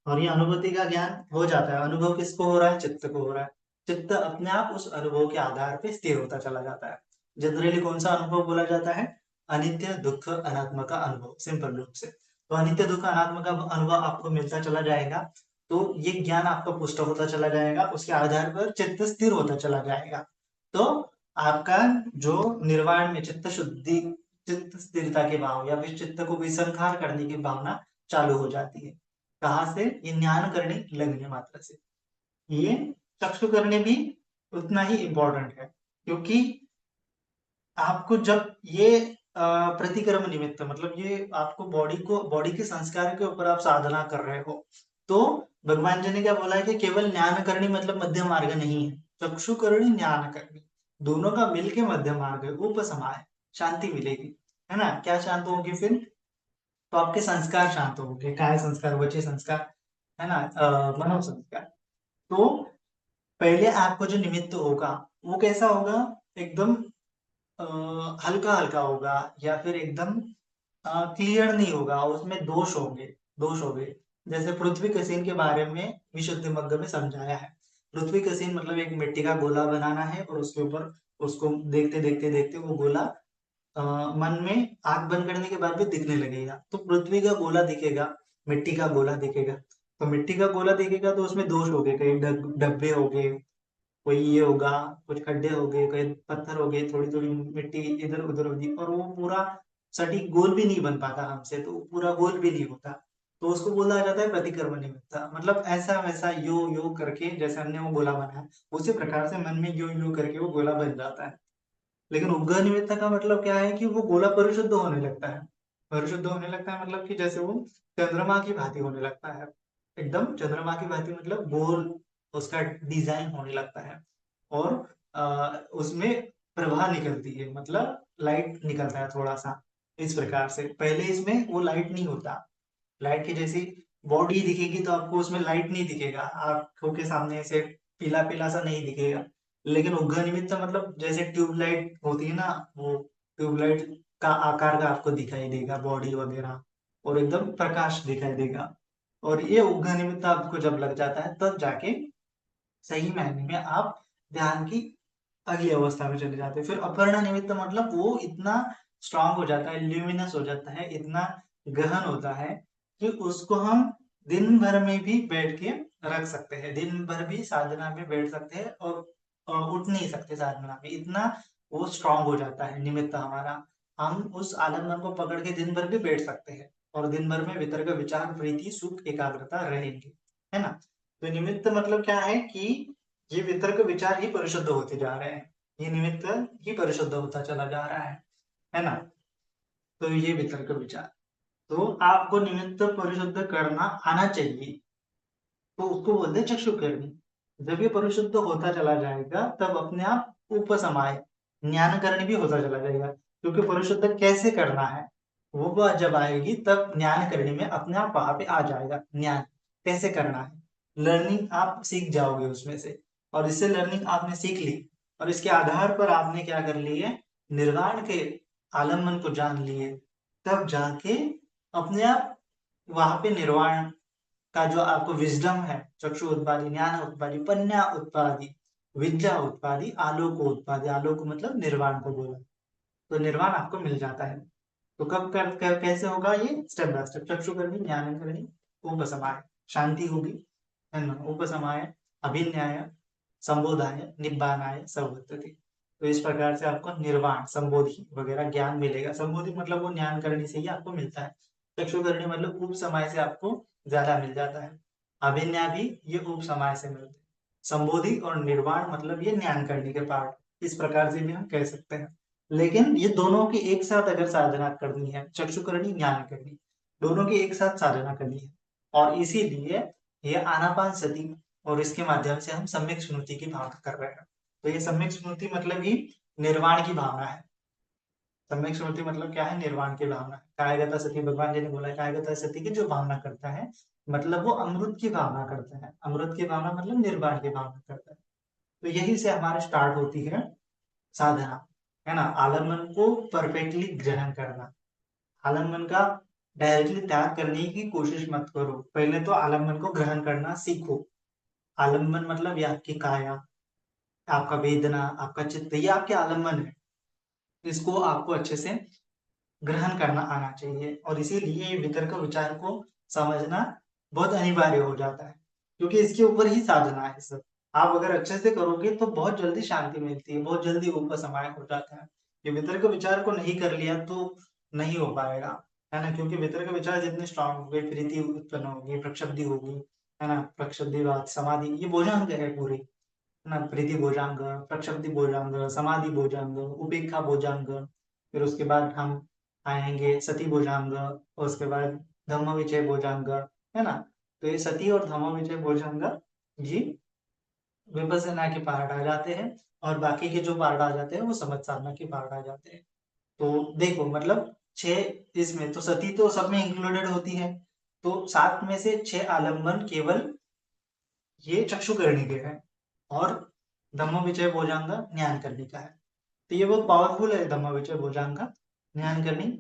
और ये अनुभूति का ज्ञान हो जाता है, अनुभव किसको हो रहा है? चित्त को हो रहा है। चित्त अपने आप उस अनुभव के आधार पे स्थिर होता चला जाता है। जनरली कौन सा अनुभव बोला जाता है? अनित्य दुख अनात्म का अनुभव, सिंपल रूप से। तो अनित्य दुख अनात्म का अनुभव आपको मिलता चला जाएगा, तो ये ज्ञान आपका पुष्ट होता चला जाएगा, उसके आधार पर चित्त स्थिर होता चला जाएगा। तो आपका जो निर्वाण में चित्त शुद्धि, चित्त स्थिरता के भाव या फिर चित्त को विसंखार करने की भावना चालू हो जाती है। कहाँ से? ये ज्ञान करने लगने मात्र से। ये चक्षु करने भी उतना ही इंपॉर्टेंट है, क्योंकि आपको जब ये प्रतिक्रम निमित्त, मतलब ये आपको बॉडी के संस्कार के ऊपर आप साधना कर रहे हो, तो भगवान जी ने क्या बोला है कि केवल ज्ञान करनी मतलब मध्य मार्ग नहीं है, चक्षु करनी ज्ञान करनी, दोनों का मिलके मध्य मार्ग है, उपसमाय, शांति मिलेगी, है ना। क्या शांत होगी फिर? तो आपके संस्कार शांत होंगे, काय संस्कार, वची संस्कार, है ना, मनो संस्कार। तो पहले आपको जो निमित्त होगा वो कैसा होगा? एकदम हल्का हल्का होगा, या फिर एकदम क्लियर नहीं होगा, उसमें दोष होंगे। जैसे पृथ्वी कसीन के बारे में विशुद्ध मग्ग में समझाया है। पृथ्वी कसीन मतलब एक मिट्टी का गोला बनाना है, और उसके ऊपर उसको देखते देखते देखते वो गोला मन में आंख बंद करने के बाद भी दिखने लगेगा। तो पृथ्वी का गोला दिखेगा, मिट्टी का गोला दिखेगा। तो मिट्टी का गोला दिखेगा तो उसमें दोष हो गए, कई डब्बे हो गए, कोई ये होगा, कुछ खड्डे हो गए, कोई पत्थर हो गए, थोड़ी थोड़ी मिट्टी इधर उधर होगी, और वो पूरा सटीक गोल भी नहीं बन पाता हमसे, तो वो पूरा गोल भी नहीं होता। तो उसको बोला जाता है प्रतिक्रमण निमित्त, मतलब ऐसा वैसा यो यो करके जैसे हमने वो गोला बनाया, उसी प्रकार से मन में यो यो करके वो गोला बन जाता है। लेकिन उद्गम निमित्त का मतलब क्या है कि वो गोला परिशुद्ध होने लगता है। परिशुद्ध होने लगता है मतलब कि जैसे वो चंद्रमा की भांति होने लगता है, एकदम चंद्रमा की भांति, मतलब गोल उसका डिजाइन होने लगता है। और उसमें प्रभा निकलती है, मतलब लाइट निकलता है थोड़ा सा। इस प्रकार से पहले इसमें वो लाइट नहीं होता, लाइट की जैसी बॉडी दिखेगी तो आपको उसमें लाइट नहीं दिखेगा, आंखों के सामने से पीला पीला सा नहीं दिखेगा। लेकिन उद्गम निमित्त मतलब जैसे ट्यूबलाइट होती है ना, वो ट्यूबलाइट का आकार का आपको दिखाई देगा, बॉडी वगैरह, और एकदम प्रकाश दिखाई देगा। और ये उद्घ निमित्त आपको जब लग जाता है तब जाके सही मायने में आप ध्यान की अगली अवस्था में चले जाते हैं। फिर अपर्णा निमित्त मतलब वो इतना स्ट्रांग हो जाता है, ल्यूमिनस हो जाता है, इतना गहन होता है कि उसको हम दिन भर में भी बैठ के रख सकते हैं, दिन भर भी साधना में बैठ सकते हैं और उठ नहीं सकते साधना में, इतना वो स्ट्रांग हो जाता है निमित्त हमारा। हम उस आलम्बन को पकड़ के दिन भर भी बैठ सकते हैं और दिन भर में वितर्क विचार प्रीति सुख एकाग्रता रहेंगे, है ना। तो निमित्त मतलब क्या है कि ये वितर्क विचार ही परिशुद्ध होते जा रहे हैं, ये निमित्त ही परिशुद्ध होता चला जा रहा है ना। तो ये वितर्क विचार, तो आपको निमित्त परिशुद्ध करना आना चाहिए, तो उसको बोलते हैं चक्षुकर्णी। जब ये परिशुद्ध होता चला जाएगा तब अपने आप उपसमाय ज्ञान करनी भी होता चला जाएगा, क्योंकि परिशुद्ध कैसे करना है वो बात जब आएगी तब ज्ञान करने में अपने आप वहां पे आ जाएगा, ज्ञान कैसे करना है, लर्निंग आप सीख जाओगे उसमें से। और इससे लर्निंग आपने सीख ली और इसके आधार पर आपने क्या कर लिए, निर्वाण के आलम्बन को जान लिए, तब जाके अपने आप वहां पे निर्वाण का जो आपको विजडम है, चक्षु उत्पादी, ज्ञान उत्पादी, पन्या उत्पादी, विद्या उत्पादी, आलोक उत्पादी, आलोक मतलब निर्वाण को बोला, तो निर्वाण आपको मिल जाता है। तो कब कैसे होगा ये, स्टेप बाय स्टेप, चक्षु करनी, ज्ञान करनी, उपसमाय शांति होगी, है ना, उपसमाय अभिन्याय संबोधाय निब्बानाय संवर्तते। तो इस प्रकार से आपको निर्वाण संबोधि वगैरह ज्ञान मिलेगा। संबोधि मतलब वो ज्ञान करने से ही आपको मिलता है, चक्षु करनी मतलब उप समय से आपको ज्यादा मिल जाता है, अभिन्याय भी ये उप समय से मिलते हैं, संबोधि और निर्वाण मतलब ये ज्ञान करने के पार्ट, इस प्रकार से भी हम कह सकते हैं। लेकिन ये दोनों की एक साथ अगर साधना करनी है, चक्षु करनी ज्ञान करनी, दोनों की एक साथ साधना करनी है, और इसीलिए ये आनापान सती और इसके माध्यम से हम सम्यक स्मृति की भावना कर रहे हैं। तो ये सम्यक स्मृति मतलब ही निर्वाण की भावना है। सम्यक स्मृति मतलब क्या है, निर्वाण की भावना। कायगता सती, भगवान जी ने बोला कायगता सती की जो भावना करता है मतलब वो अमृत की भावना करता है, अमृत की भावना मतलब निर्वाण की भावना करता है। तो यही से हमारे स्टार्ट होती है साधना, है ना। आलम्बन को परफेक्टली ग्रहण करना, आलम्बन का डायरेक्टली त्याग करने की कोशिश मत करो, पहले तो आलम्बन को ग्रहण करना सीखो। आलम्बन मतलब ये आपकी काया, आपका वेदना, आपका चित्त, ये आपके आलम्बन है, इसको आपको अच्छे से ग्रहण करना आना चाहिए। और इसीलिए वितर्क विचार को समझना बहुत अनिवार्य हो जाता है, क्योंकि इसके ऊपर ही साधना है सब। आप अगर अच्छे से करोगे तो बहुत जल्दी शांति मिलती है, बहुत जल्दी उपसमाय हो जाता है। ये वितर्क विचार को नहीं कर लिया तो नहीं हो पाएगा, है ना, क्योंकि वितर्क विचार जितने स्ट्रांग होंगे, प्रीति उत्पन्न होगी, प्रक्षुब्धि होगी, है ना, प्रक्षुब्धिवाद समाधि, ये भोजांग है पूरी, है ना, प्रीति भोजांग, प्रक्षुब्धि भोजांग, समाधि भोजांग, उपेक्षा भोजांग, फिर उसके बाद हम आएंगे सती भोजांग, और उसके बाद धम्म विजय भोजांग, है ना। तो ये सती और धम्म विजय भोजांग ये विपස්සना के पार्ट आ जाते हैं, और बाकी के जो पार्ट आ जाते हैं वो समझ साधना के पार्ट आ जाते हैं। तो देखो मतलब छह इसमें तो सती तो सब में इंक्लूडेड होती है, तो सात में से छह आलम्बन केवल ये चक्षुकर्णी के है, और धम्म विजय भोजांग ज्ञान करने का है। तो ये बहुत पावरफुल है धम्म विजय भोजांग का ज्ञान करनी।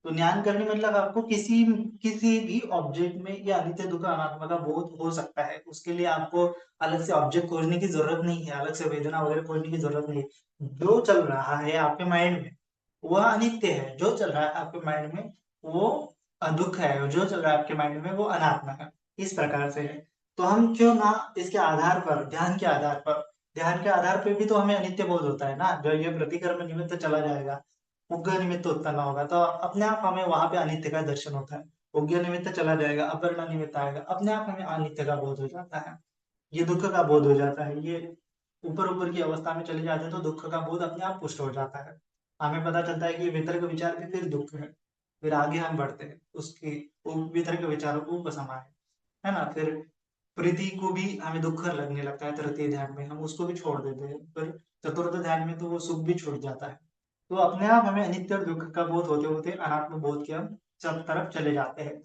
तो ज्ञान करनी मतलब आपको किसी किसी भी ऑब्जेक्ट में या अनित्य दुख अनात्मा का बोध हो सकता है, उसके लिए आपको अलग से ऑब्जेक्ट खोजने की जरूरत नहीं है, अलग से वेदना वगैरह खोजने की जरूरत नहीं है। जो चल रहा है आपके माइंड में वह अनित्य है, जो चल रहा है आपके माइंड में वो दुख है, जो चल रहा है आपके माइंड में वो अनात्मा है, इस प्रकार से है। तो हम क्यों ना इसके आधार पर, ध्यान के आधार पर, ध्यान के आधार पे भी तो हमें अनित्य बोध होता है ना, जब ये प्रतिकर्म निमित्त चला जाएगा, उग्र निमित्त उत्पन्न होगा तो अपने आप हमें वहां पे अनित्य का दर्शन होता है। उग्र निमित्त चला जाएगा, अपर्णा निमित्त आएगा, अपने आप हमें अनित्य का बोध हो जाता है, ये दुख का बोध हो जाता है। ये ऊपर ऊपर की अवस्था में चले जाते हैं तो दुख का बोध अपने आप पुष्ट हो जाता है, हमें पता चलता है कि वितर्क विचार भी फिर दुख है। फिर आगे हम बढ़ते हैं उसकी वितर्क विचारों को उपसमाय, है ना। फिर प्रीति को भी हमें दुख लगने लगता है, तृतीय ध्यान में हम उसको भी छोड़ देते हैं, फिर चतुर्थ ध्यान में तो वो सुख भी छूट जाता है। तो अपने आप हमें अनित्य और दुख का बोध होते होते अनात्म बोध के हम सब तरफ चले जाते हैं,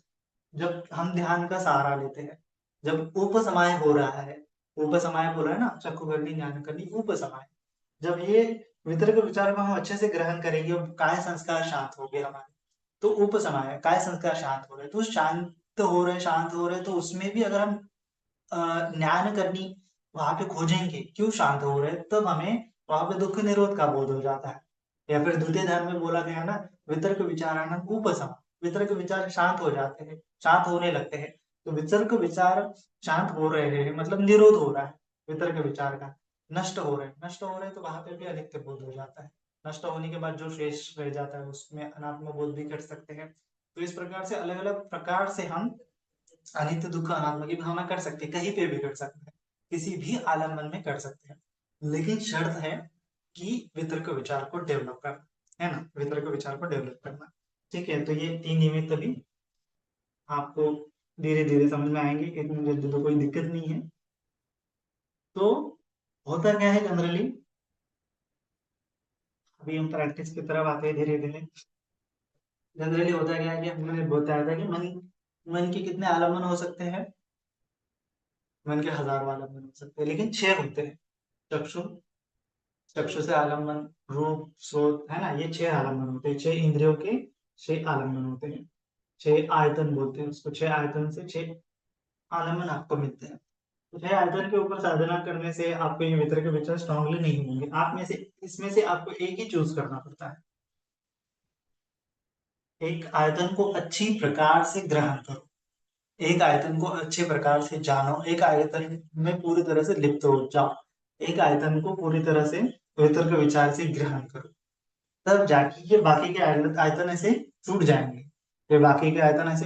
जब हम ध्यान का सहारा लेते हैं, जब उपसमाय हो रहा है, उपसमाय बोल रहा है ना, चक्षु करनी ज्ञान करनी उपसमाय, जब ये वितर्क विचार को हम अच्छे से ग्रहण करेंगे, काय संस्कार शांत हो गए हमारे, तो उपसमाय काय संस्कार शांत हो रहे, तो शांत हो रहे तो उसमें भी अगर हम ज्ञान करनी वहां पे खोजेंगे क्यों शांत हो रहे, तब हमें वहां पे दुख निरोध का बोध हो जाता है। या फिर द्वितीय ध्यान में बोला गया ना, वितर्क विचारान उपशम, वितर्क विचार शांत हो जाते हैं, शांत होने लगते हैं। तो वितर्क विचार शांत हो रहे हैं मतलब निरोध हो रहा है वितर्क विचार का, नष्ट हो रहे हैं तो वहां पे भी अनित्य बोध हो जाता है। नष्ट होने के बाद जो शेष रह जाता है उसमें अनात्म बोध भी कर सकते हैं। तो इस प्रकार से अलग अलग प्रकार से हम अनित्य दुख अनात्मा की भावना कर सकते हैं, कहीं पे भी कर सकते हैं, किसी भी आलम्बन में कर सकते हैं, लेकिन शर्त है कि वितर्क विचार को डेवलप करना है ना, वितर्क विचार को डेवलप करना। ठीक है, तो ये 3 निमित्त भी आपको धीरे धीरे समझ में आएंगे, इतनी जल्दी तो कोई दिक्कत नहीं है। तो होता क्या है जनरली, अभी हम प्रैक्टिस की तरफ आते हैं धीरे धीरे। जनरली होता क्या है कि हमने बताया था कि मन के कितने आलम्बन हो सकते हैं, मन के 1000 आलम्बन हो सकते हैं, लेकिन 6 होते हैं। चक्षु, चक्षु से आलम्बन, रूप, श्रोत, है ना, ये 6 आलम्बन होते हैं, 6 इंद्रियों के 6 आलम्बन होते हैं, 6 आयतन बोलते हैं उसको, 6 आयतन से 6 आलम्बन आपको मिलते हैं। तो 6 आयतन के ऊपर साधना करने से आपको ये वितर्क विचार स्ट्रांगली नहीं होंगे, आप में से इसमें से आपको एक ही चूज करना पड़ता है। एक आयतन को अच्छी प्रकार से ग्रहण करो, एक आयतन को अच्छे प्रकार से जानो, एक आयतन में पूरी तरह से लिप्त हो जाओ, एक आयतन को पूरी तरह से वितर्क विचार से ग्रहण करो, तब जाके ये बाकी के आयतन ऐसे छूट जाएंगे। ये बाकी के आयतन ऐसे,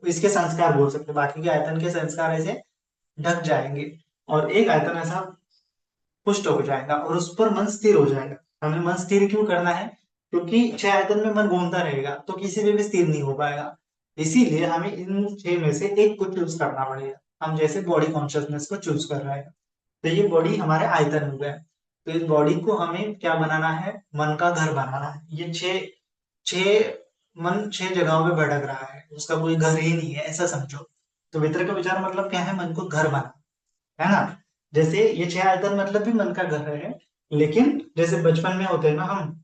इसके संस्कार बोल सकते हैं, बाकी के आयतन के संस्कार ऐसे ढक जाएंगे और एक आयतन ऐसा पुष्ट हो जाएगा और उस पर मन स्थिर हो जाएगा। हमें मन स्थिर क्यों करना है, क्योंकि 6 आयतन में मन घूमता रहेगा तो किसी में भी स्थिर नहीं हो पाएगा। इसीलिए हमें इन 6 में से एक को चूज करना पड़ेगा। हम जैसे बॉडी कॉन्शियसनेस को चूज कर रहे हैं, तो ये बॉडी हमारे आयतन हो गए, तो इस बॉडी को हमें क्या बनाना है, मन का घर बनाना है। ये छह छह मन 6 जगहों पे भटक रहा है, उसका कोई घर ही नहीं है ऐसा समझो। तो वितर्क विचार मतलब क्या है, मन को घर बना, है ना। जैसे ये 6 आयतन मतलब भी मन का घर है, लेकिन जैसे बचपन में होते हैं ना हम,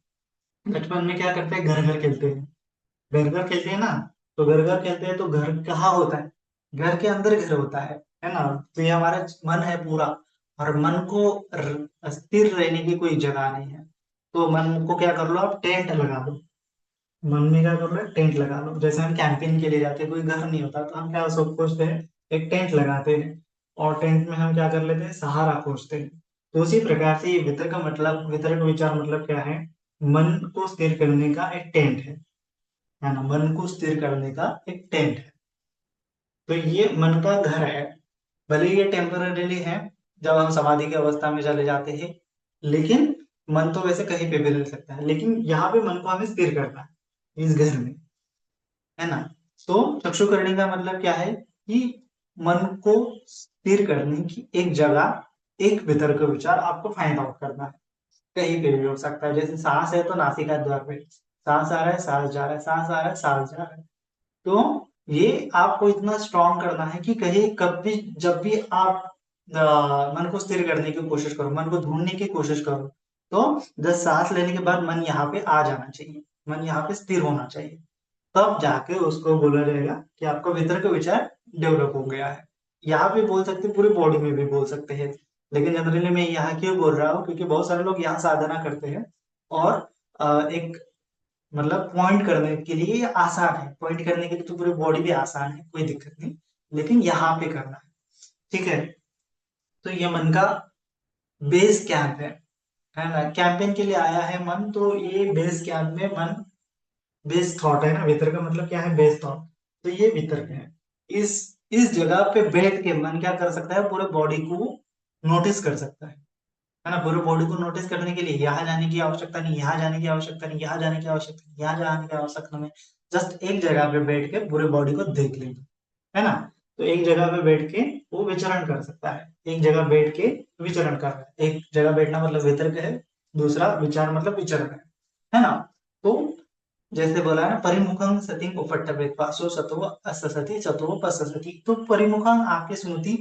बचपन में क्या करते हैं, घर घर खेलते हैं, घर घर खेलते हैं ना। तो घर घर खेलते हैं तो घर कहाँ होता है, घर के अंदर घर होता है ना। तो ये हमारा मन है पूरा, और मन को स्थिर रहने की कोई जगह नहीं है। तो मन को क्या कर लो, आप टेंट लगा लो, मन में क्या कर लो, टेंट लगा लो। जैसे हम कैंपिंग के लिए जाते हैं, कोई घर नहीं होता तो हम क्या सब खोजते हैं, एक टेंट लगाते हैं, और टेंट में हम क्या कर लेते हैं, सहारा खोजते हैं। तो उसी प्रकार से ये वितर्क विचार मतलब क्या है, मन को स्थिर करने का एक टेंट है ना, मन को स्थिर करने का एक टेंट है। तो ये मन का घर है, भले ही ये टेम्पररीली है, जब हम समाधि की अवस्था में चले जाते हैं, लेकिन मन तो वैसे कहीं पे भी रह सकता है, लेकिन यहाँ पे मन को हमें स्थिर करना है इस घर में, है ना। तो चक्षु करने का मतलब क्या है कि मन को स्थिर करने की एक जगह, एक वितर्क विचार आपको फाइंड आउट करना है। कहीं पे भी हो सकता है, जैसे सांस है तो नासिका द्वार पे सांस आ रहा है, सांस जा रहा है, सांस आ रहा है, सांस जा रहा है। तो ये आपको इतना स्ट्रॉन्ग करना है कि कहीं कभी जब भी आप मन को स्थिर करने की कोशिश करो, मन को ढूंढने की कोशिश करो, तो जब सांस लेने के बाद मन यहाँ पे आ जाना चाहिए, मन यहाँ पे स्थिर होना चाहिए, तब जाके उसको बोला जाएगा कि आपका वितर्क विचार डेवलप हो गया है। यहाँ पे बोल सकते हैं, पूरी बॉडी में भी बोल सकते हैं, लेकिन जनरली मैं यहाँ क्यों बोल रहा हूँ, क्योंकि बहुत सारे लोग यहाँ साधना करते हैं और एक मतलब पॉइंट करने के लिए ये आसान है, पॉइंट करने के लिए तो पूरी बॉडी भी आसान है, कोई दिक्कत नहीं, लेकिन यहाँ पे करना है। ठीक है, तो ये मन का बेस कैंप है ना, कैंपेन के लिए आया है मन, तो ये बेस कैंप में मन बेस थॉट है ना, वितर्क का मतलब क्या है, बेस थॉट। तो ये वितर्क है, इस इस जगह पे बैठ के मन क्या कर सकता है, पूरे बॉडी को नोटिस कर सकता है ना। पूरे बॉडी को नोटिस करने के लिए यहाँ जाने की आवश्यकता नहीं, यहाँ जाने की आवश्यकता नहीं, यहाँ जाने की आवश्यकता नहीं, यहाँ जाने की आवश्यकता नहीं, जस्ट एक जगह पे बैठ के पूरे बॉडी को देख लेंगे, है ना। तो एक जगह पे बैठ के वो विचरण कर सकता है, एक जगह बैठ के विचरण कर रहा है, एक जगह बैठना मतलब वितर्क है, दूसरा विचार मतलब विचरण है ना। तो जैसे बोला है ना, परिमुखं सति उपट्ठवेत्वासो सतो अससति सतो पससति, तो परिमुखं आपकी स्मृति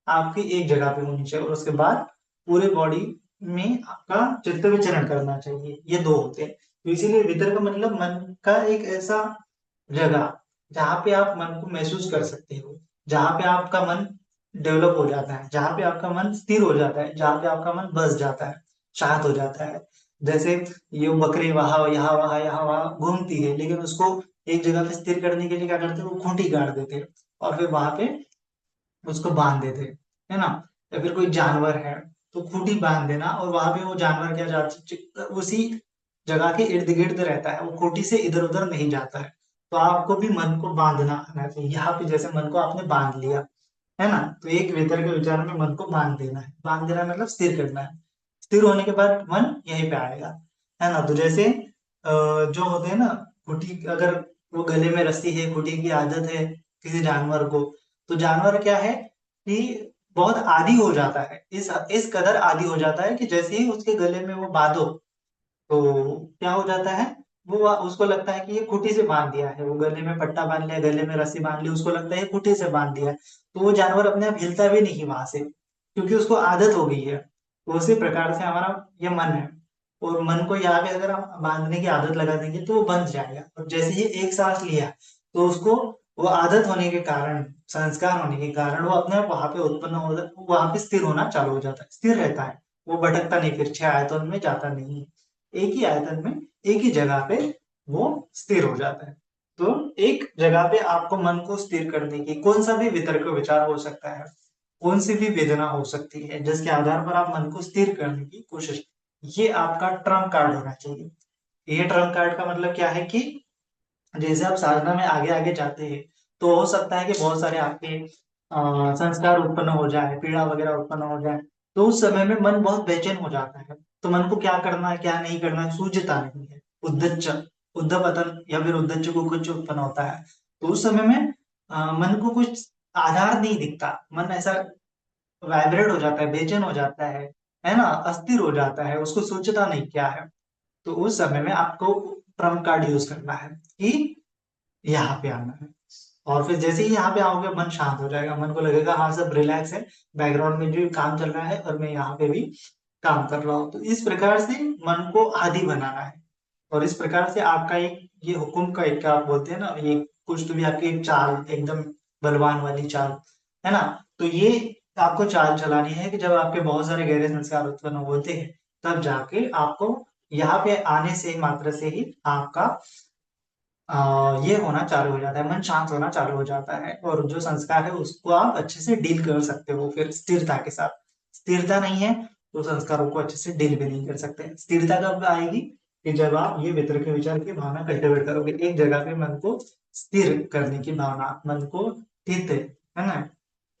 आपकी एक जगह पे होनी चाहिए, और उसके बाद पूरे बॉडी में आपका चित्त विचरण करना चाहिए। ये दो होते हैं, तो इसीलिए वितर्क मतलब मन का एक ऐसा जगह जहाँ पे आप मन को महसूस कर सकते हो, जहाँ पे आपका मन डेवलप हो जाता है, जहाँ पे आपका मन स्थिर हो जाता है, जहाँ पे आपका मन बस जाता है, शांत हो जाता है। जैसे ये बकरी वहां यहाँ वहां घूमती है, लेकिन उसको एक जगह पे स्थिर करने के लिए क्या करते हैं, वो खूंटी गाड़ देते हैं और फिर वहां पे उसको बांध देते हैं, है ना। या फिर कोई जानवर है तो खूंटी बांध देना, और वहां पे वो जानवर क्या जाता उसी जगह के इर्द गिर्द रहता है, वो खूंटी से इधर उधर नहीं जाता है। तो आपको भी मन को बांधना आना चाहिए। यहाँ पे जैसे मन को आपने बांध लिया, है ना, तो एक वेतर के विचार में मन को बांध देना है। बांध देना मतलब स्थिर करना है। स्थिर होने के बाद मन यहीं पे आएगा, है ना। तो जैसे जो होते हैं ना, खूंटी अगर वो गले में रस्सी है, खूंटी की आदत है किसी जानवर को, तो जानवर क्या है कि बहुत आदी हो जाता है, इस कदर आदी हो जाता है कि जैसे ही उसके गले में वो बांधो तो क्या हो जाता है, वो उसको लगता है कि ये खूंटी से बांध दिया है। वो गले में पट्टा बांध लिया, गले में रस्सी बांध ली, उसको लगता है ये खूंटी से बांध दिया है। तो वो जानवर अपने आप हिलता भी नहीं वहां से, क्योंकि उसको आदत हो गई है। तो उसी प्रकार से हमारा ये मन है, और मन को यहाँ पे अगर हम बांधने की आदत लगा देंगे तो वो बंध जाएगा। और जैसे ही एक सांस लिया तो उसको, वो आदत होने के कारण, संस्कार होने के कारण, वो अपने आप वहां पे उत्पन्न हो, वहां पे स्थिर होना चालू हो जाता है, स्थिर रहता है। वो भटकता नहीं, फिर छह आयतन में जाता नहीं, एक ही आयतन में एक ही जगह पे वो स्थिर हो जाता है। तो एक जगह पे आपको मन को स्थिर करने की कौन सा भी वितर्क विचार हो सकता है, कौन सी भी वेदना हो सकती है, जिसके आधार पर आप मन को स्थिर करने की कोशिश, ये आपका ट्रम्प कार्ड होना चाहिए। ये ट्रम्प कार्ड का मतलब क्या है कि जैसे आप साधना में आगे आगे जाते हैं, तो हो सकता है कि बहुत सारे आपके संस्कार उत्पन्न हो जाए, पीड़ा वगैरह उत्पन्न हो जाए। तो उस समय में मन बहुत बेचैन हो जाता है, तो मन को क्या करना है क्या नहीं करना है सूझता नहीं है। उद्दच्च, उद्धपतन या फिर उद्दच्च को कुछ उत्पन्न होता है। तो उस समय में मन को कुछ आधार नहीं दिखता, मन ऐसा वाइब्रेट हो जाता है, बेचैन हो जाता है ना, अस्थिर हो जाता है, उसको सोचता नहीं क्या है। तो उस समय में आपको ट्रम्प कार्ड यूज करना है कि यहाँ पे आना है। और फिर जैसे ही यहाँ पे आओगे मन शांत हो जाएगा, मन को लगेगा हाँ सब रिलैक्स है, बैकग्राउंड में जो काम चल रहा है और मैं यहाँ पे भी काम कर रहा हूँ। तो इस प्रकार से मन को आदी बनाना है। और इस प्रकार से आपका एक ये हुकुम का एक, क्या आप बोलते हैं ना, ये कुछ तो भी आपकी एक चाल, एकदम बलवान वाली चाल, है ना। तो ये आपको चाल चलानी है कि जब आपके बहुत सारे गहरे संस्कार उत्पन्न होते हैं, तब जाके आपको यहाँ पे आने से मात्र से ही आपका ये होना चालू हो जाता है, मन शांत होना चालू हो जाता है, और जो संस्कार है उसको आप अच्छे से डील कर सकते हो फिर स्थिरता के साथ। स्थिरता नहीं है तो संस्कारों को अच्छे से डील भी नहीं कर सकते। स्थिरता कब आएगी, कि जब आप ये वितर्क विचार की भावना कल्टिवेट करोगे, एक जगह पे मन को स्थिर करने की भावना, मन को स्थित, है ना,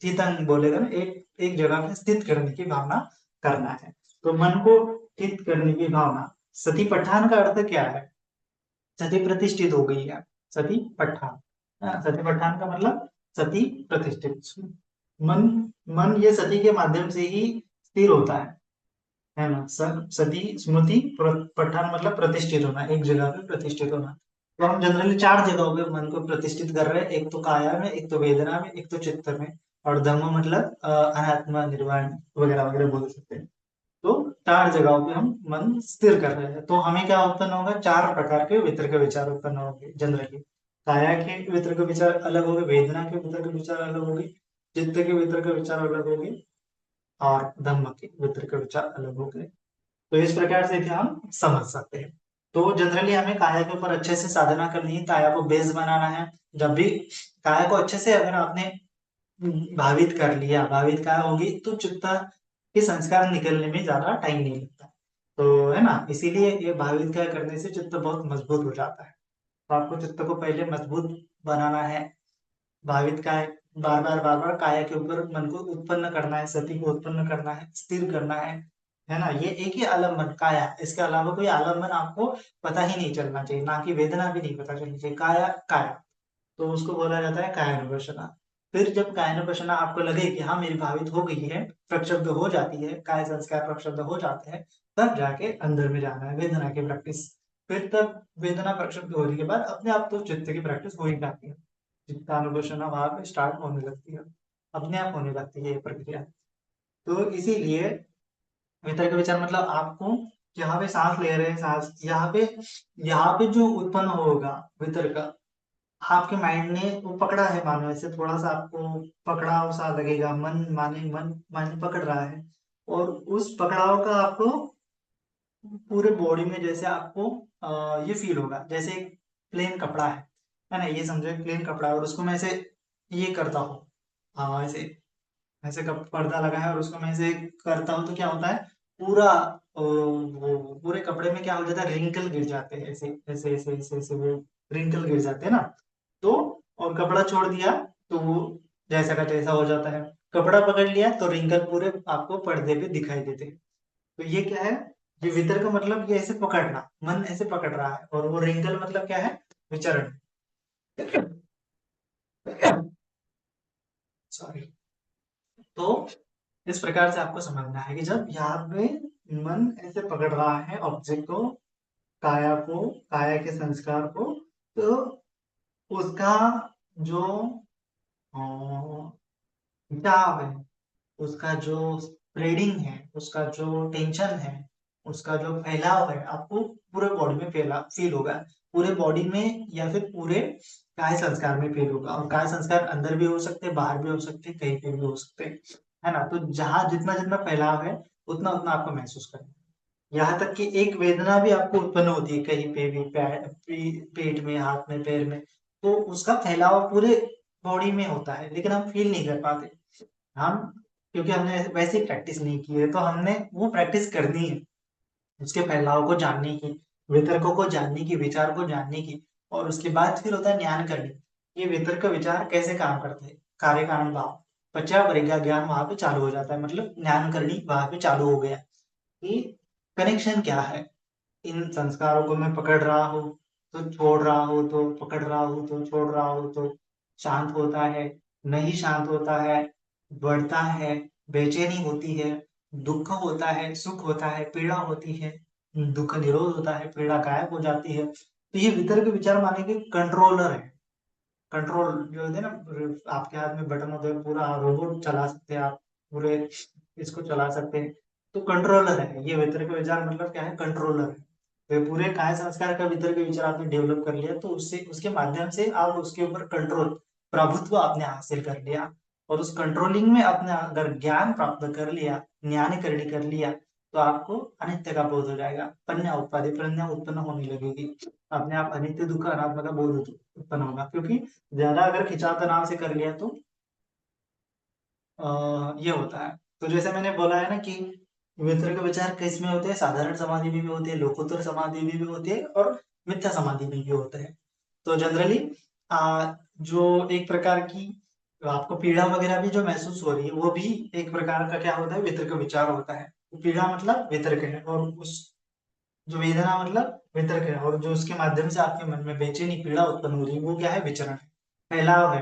स्थितन बोलेगा ना, एक एक जगह पे स्थित करने की भावना करना है। तो मन को स्थित करने की भावना, सती पठान का अर्थ क्या है, सती प्रतिष्ठित हो गई है, सती पठान। सती पठान का मतलब सती प्रतिष्ठित। मन, मन ये सती के माध्यम से ही स्थिर होता है ना। सती स्मृति पठान मतलब प्रतिष्ठित होना, एक जगह पे प्रतिष्ठित होना। तो हम जनरली चार जगहों पे मन को प्रतिष्ठित कर रहे हैं, एक तो काया में, एक तो वेदना में, एक तो चित्त में, और धम्म मतलब अनात्मा निर्वाण वगैरह वगैरह बोल सकते हैं। तो चार जगहों पे हम मन स्थिर कर रहे हैं, तो हमें क्या उत्पन्न होगा, चार प्रकार के वितर्क विचार उत्पन्न होंगे जनरली। काया के वितर्क विचार अलग होंगे, वेदना के वितर्क विचार अलग होंगे, चित्त के वितर्क विचार अलग होंगे, और धम्म के वितर्क विचार अलग होंगे। तो इस प्रकार से भी हम समझ सकते हैं। तो जनरली हमें काया के ऊपर अच्छे से साधना करनी है, काया को बेस बनाना है। जब भी काया को अच्छे से अगर आपने भावित कर लिया, भावित काया होगी, तो चित्त के संस्कार निकलने में ज्यादा टाइम नहीं लगता। तो है ना, इसीलिए ये भावित काया करने से चित्त बहुत मजबूत हो जाता है। तो आपको चित्त को पहले मजबूत बनाना है, भावित काय, बार बार काया के ऊपर मन को उत्पन्न करना है, सती को उत्पन्न करना है, स्थिर करना है ना। ये एक ही आलम्बन काया, इसके अलावा कोई आलम्बन आपको पता ही नहीं चलना चाहिए, ना कि वेदना भी नहीं पता चलनी चाहिए, काया काया। तो उसको बोला जाता है कायानुपशना। फिर जब कायानुपशना आपको लगे कि हाँ मेरी भावित हो गई है, प्रक्षुब्ध हो जाती है, काय संस्कार प्रक्षुब्ध हो जाते हैं, तब जाके अंदर में जाना है, वेदना की प्रैक्टिस। फिर तब वेदना प्रक्षुब्ध होने के बाद अपने आप तो चित्त की प्रैक्टिस हो ही जाती है, चित्तानुपशना वहां पे स्टार्ट होने लगती है, अपने आप होने लगती है ये प्रक्रिया। तो इसीलिए वितर्क विचार मतलब आपको यहाँ पे सांस ले रहे हैं, सांस यहाँ पे जो उत्पन्न होगा वितर्क, आपके माइंड ने वो पकड़ा है, मानो ऐसे थोड़ा सा आपको पकड़ाव सा लगेगा, मन पकड़ रहा है, और उस पकड़ाव का आपको पूरे बॉडी में जैसे आपको ये फील होगा जैसे एक प्लेन कपड़ा है ना, ये समझो एक प्लेन कपड़ा है और उसको मैं ऐसे ये करता हूँ, हाँ ऐसे ऐसे पर्दा लगा है और उसको मैं ऐसे करता हूँ तो क्या होता है, पूरा वो पूरे कपड़े में क्या हो जाता है, रिंकल गिर जाते हैं, ऐसे ऐसे ऐसे ऐसे ऐसे वो रिंकल गिर जाते हैं ना। तो और कपड़ा छोड़ दिया तो वो जैसा का तैसा हो जाता है, कपड़ा पकड़ लिया तो रिंकल पूरे आपको पर्दे पे दिखाई देते हैं। तो ये क्या है, ये वितर का मतलब ये ऐसे पकड़ना, मन ऐसे पकड़ रहा है, और वो रिंकल मतलब क्या है, विचरण। सॉरी। तो इस प्रकार से आपको समझना है कि जब यहाँ पे मन ऐसे पकड़ रहा है ऑब्जेक्ट को, काया के संस्कार को, तो उसका जो खिंचाव है, उसका जो स्प्रेडिंग है, उसका जो टेंशन है, उसका जो फैलाव है, आपको पूरे बॉडी में फैला फील होगा, पूरे बॉडी में या फिर पूरे काय संस्कार में फील होगा। और काय संस्कार अंदर भी हो सकते हैं, बाहर भी हो सकते हैं, कहीं पे भी हो सकते हैं, है ना। तो जहां जितना जितना फैलाव है उतना उतना आपको महसूस करना है। यहाँ तक कि एक वेदना भी आपको उत्पन्न होती है कहीं पे भी, पेट में, हाथ में, पैर में, तो उसका फैलाव पूरे बॉडी में होता है, लेकिन हम फील नहीं कर पाते। हम क्योंकि हमने वैसे ही प्रैक्टिस नहीं की है, तो हमने वो प्रैक्टिस करनी है, उसके फैलाव को जानने की, वितर्कों को जानने की, विचार को जानने की। और उसके बाद फिर होता है ज्ञान करनी, ये वितर्क विचार कैसे काम करते हैं, कार्य कारण भाव, पश्चात परिज्ञा ज्ञान वहां पे चालू हो जाता है, मतलब ज्ञान करनी वहां पे चालू हो गया कि कनेक्शन क्या है, इन संस्कारों को मैं पकड़ रहा हूँ तो छोड़ रहा हूँ, तो पकड़ रहा हूँ तो छोड़ रहा हूँ, तो शांत होता है, नहीं शांत होता है, बढ़ता है, बेचैनी होती है, दुख होता है, सुख होता है, पीड़ा होती है, दुख निरोध होता है, पीड़ा गायब हो जाती है। तो ये वितर्क विचार माने कि कंट्रोलर है, कंट्रोल जो होते हैं ना, आपके हाथ में बटन होते हैं, पूरा रोबोट चला सकते हैं आप, पूरे इसको चला सकते हैं, तो कंट्रोलर है ये वितर्क विचार, मतलब क्या है, कंट्रोलर है। तो ये पूरे काय संस्कार का वितर्क विचार आपने डेवलप कर लिया, तो उससे उसके माध्यम से आप उसके ऊपर कंट्रोल, प्रभुत्व आपने हासिल कर लिया, और उस कंट्रोलिंग में आपने अगर ज्ञान प्राप्त कर लिया, ज्ञान करनी कर लिया, तो आपको अनित्य का बोध हो जाएगा, प्रज्ञा उत्पन्न होने लगेगी, अपने आप अनित्य दुख अनात्मा का बोध उत्पन्न होगा। क्योंकि ज्यादा अगर खिंचाव तनाव से कर लिया तो ये होता है। तो जैसे मैंने बोला है ना कि वितर्क विचार किस में होते हैं, साधारण समाधि में भी होते हैं, लोकोत्तर समाधि में भी होते हैं, और मिथ्या समाधि में भी होते हैं। तो जनरली जो एक प्रकार की आपको पीड़ा वगैरह भी जो महसूस हो रही है, वो भी एक प्रकार का क्या होता है, वितर्क विचार होता है। पीड़ा मतलब वितर्क है, और उस जो वेदना मतलब वितर्क है, और जो उसके माध्यम से आपके मन में बेचैनी पीड़ा उत्पन्न हो रही है, वो क्या है, विचरण है, फैलाव है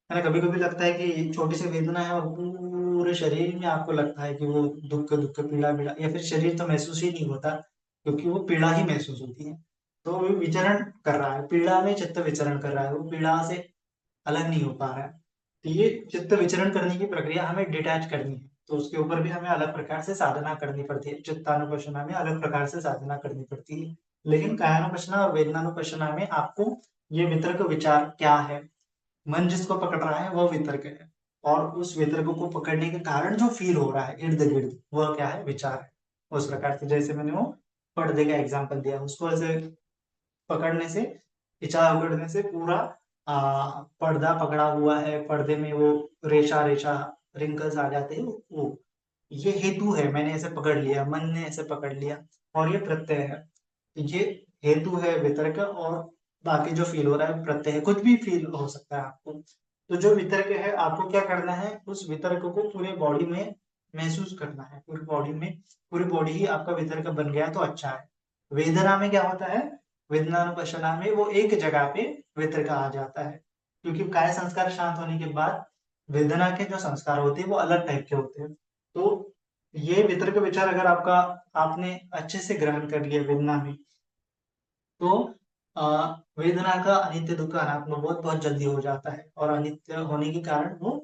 ना। कभी कभी लगता है कि छोटी सी वेदना है और पूरे शरीर में आपको लगता है कि वो दुख दुख पीड़ा पीड़ा, या फिर शरीर तो महसूस ही नहीं होता, क्योंकि वो पीड़ा ही महसूस होती है। तो वो विचरण कर रहा है, पीड़ा में चित्त विचरण कर रहा है, वो पीड़ा से अलग नहीं हो पा रहा है। तो ये चित्त विचरण करने की प्रक्रिया हमें डिटैच करनी है, तो उसके ऊपर भी हमें अलग प्रकार से साधना करनी पड़ती है। चित्तानुपश्यना में अलग प्रकार से साधना करनी पड़ती है, लेकिन कायानुपश्यना और वेदनानुपश्यना में आपको ये वितर्क विचार क्या है, मन जिसको पकड़ रहा है वो वितर्क है, और उस वितर्क को पकड़ने के कारण जो फील हो रहा है इर्द गिर्द, वह क्या है, विचार है। उस प्रकार से जैसे मैंने वो पर्दे का एग्जाम्पल दिया, उसको ऐसे पकड़ने से, खिंचाव पकड़ने से पूरा पर्दा पकड़ा हुआ है, पर्दे में वो रेशा रेशा रिंकल्स आ जाते हैं, वो ये हेतु है, मैंने ऐसे पकड़ लिया, मन ने ऐसे पकड़ लिया, और ये प्रत्यय है। तो ये हेतु है वितर्क, और बाकी जो फील हो रहा है प्रत्यय है, कुछ भी फील हो सकता है आपको। तो जो वितर्क है, आपको क्या करना है, उस वितर्क को पूरे बॉडी में महसूस करना है, पूरी बॉडी में, पूरी बॉडी ही आपका वितर्क बन गया तो अच्छा है। वेदना में क्या होता है, वेदनानुपश्यना में वो एक जगह पे वितर्क आ जाता है, क्योंकि काय संस्कार शांत होने के बाद वेदना के जो संस्कार होते हैं वो अलग टाइप के होते हैं। तो ये वितर्क विचार अगर आपका, आपने अच्छे से ग्रहण कर लिया वेदना में, तो वेदना का अनित्य दुख अनात्म बोध बहुत जल्दी हो जाता है, और अनित्य होने के कारण वो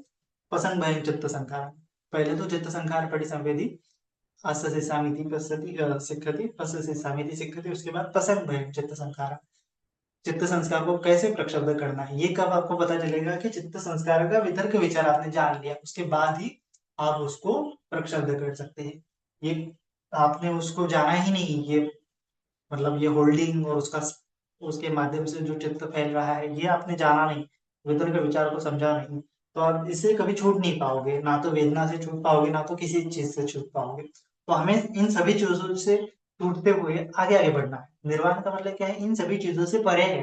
पसंद भय चित्त संकार, पहले तो चित्त संकार पड़ी संवेदी, अससे सामिति पश्यति सिक्खति, पश्यसि सामिति सिक्खति, उसके बाद पसंग भयं चित्त संस्कार। चित्त संस्कार को कैसे प्रक्षुब्ध करना है, ये कब आपको पता चलेगा कि चित्त संस्कार का वितर्क विचार आपने जान लिया, उसके बाद ही आप उसको प्रक्षुब्ध कर सकते हैं। ये आपने उसको जाना ही नहीं, ये मतलब ये होल्डिंग और उसका उसके माध्यम से जो चित्त फैल रहा है, ये आपने जाना नहीं, वितर्क विचार को समझा नहीं, तो आप इससे कभी छूट नहीं पाओगे, ना तो वेदना से छूट पाओगे, ना तो किसी चीज से छूट पाओगे। तो हमें इन सभी चीजों से छूटते हुए आगे आगे बढ़ना है। निर्वाण का मतलब क्या है, इन सभी चीजों से परे है।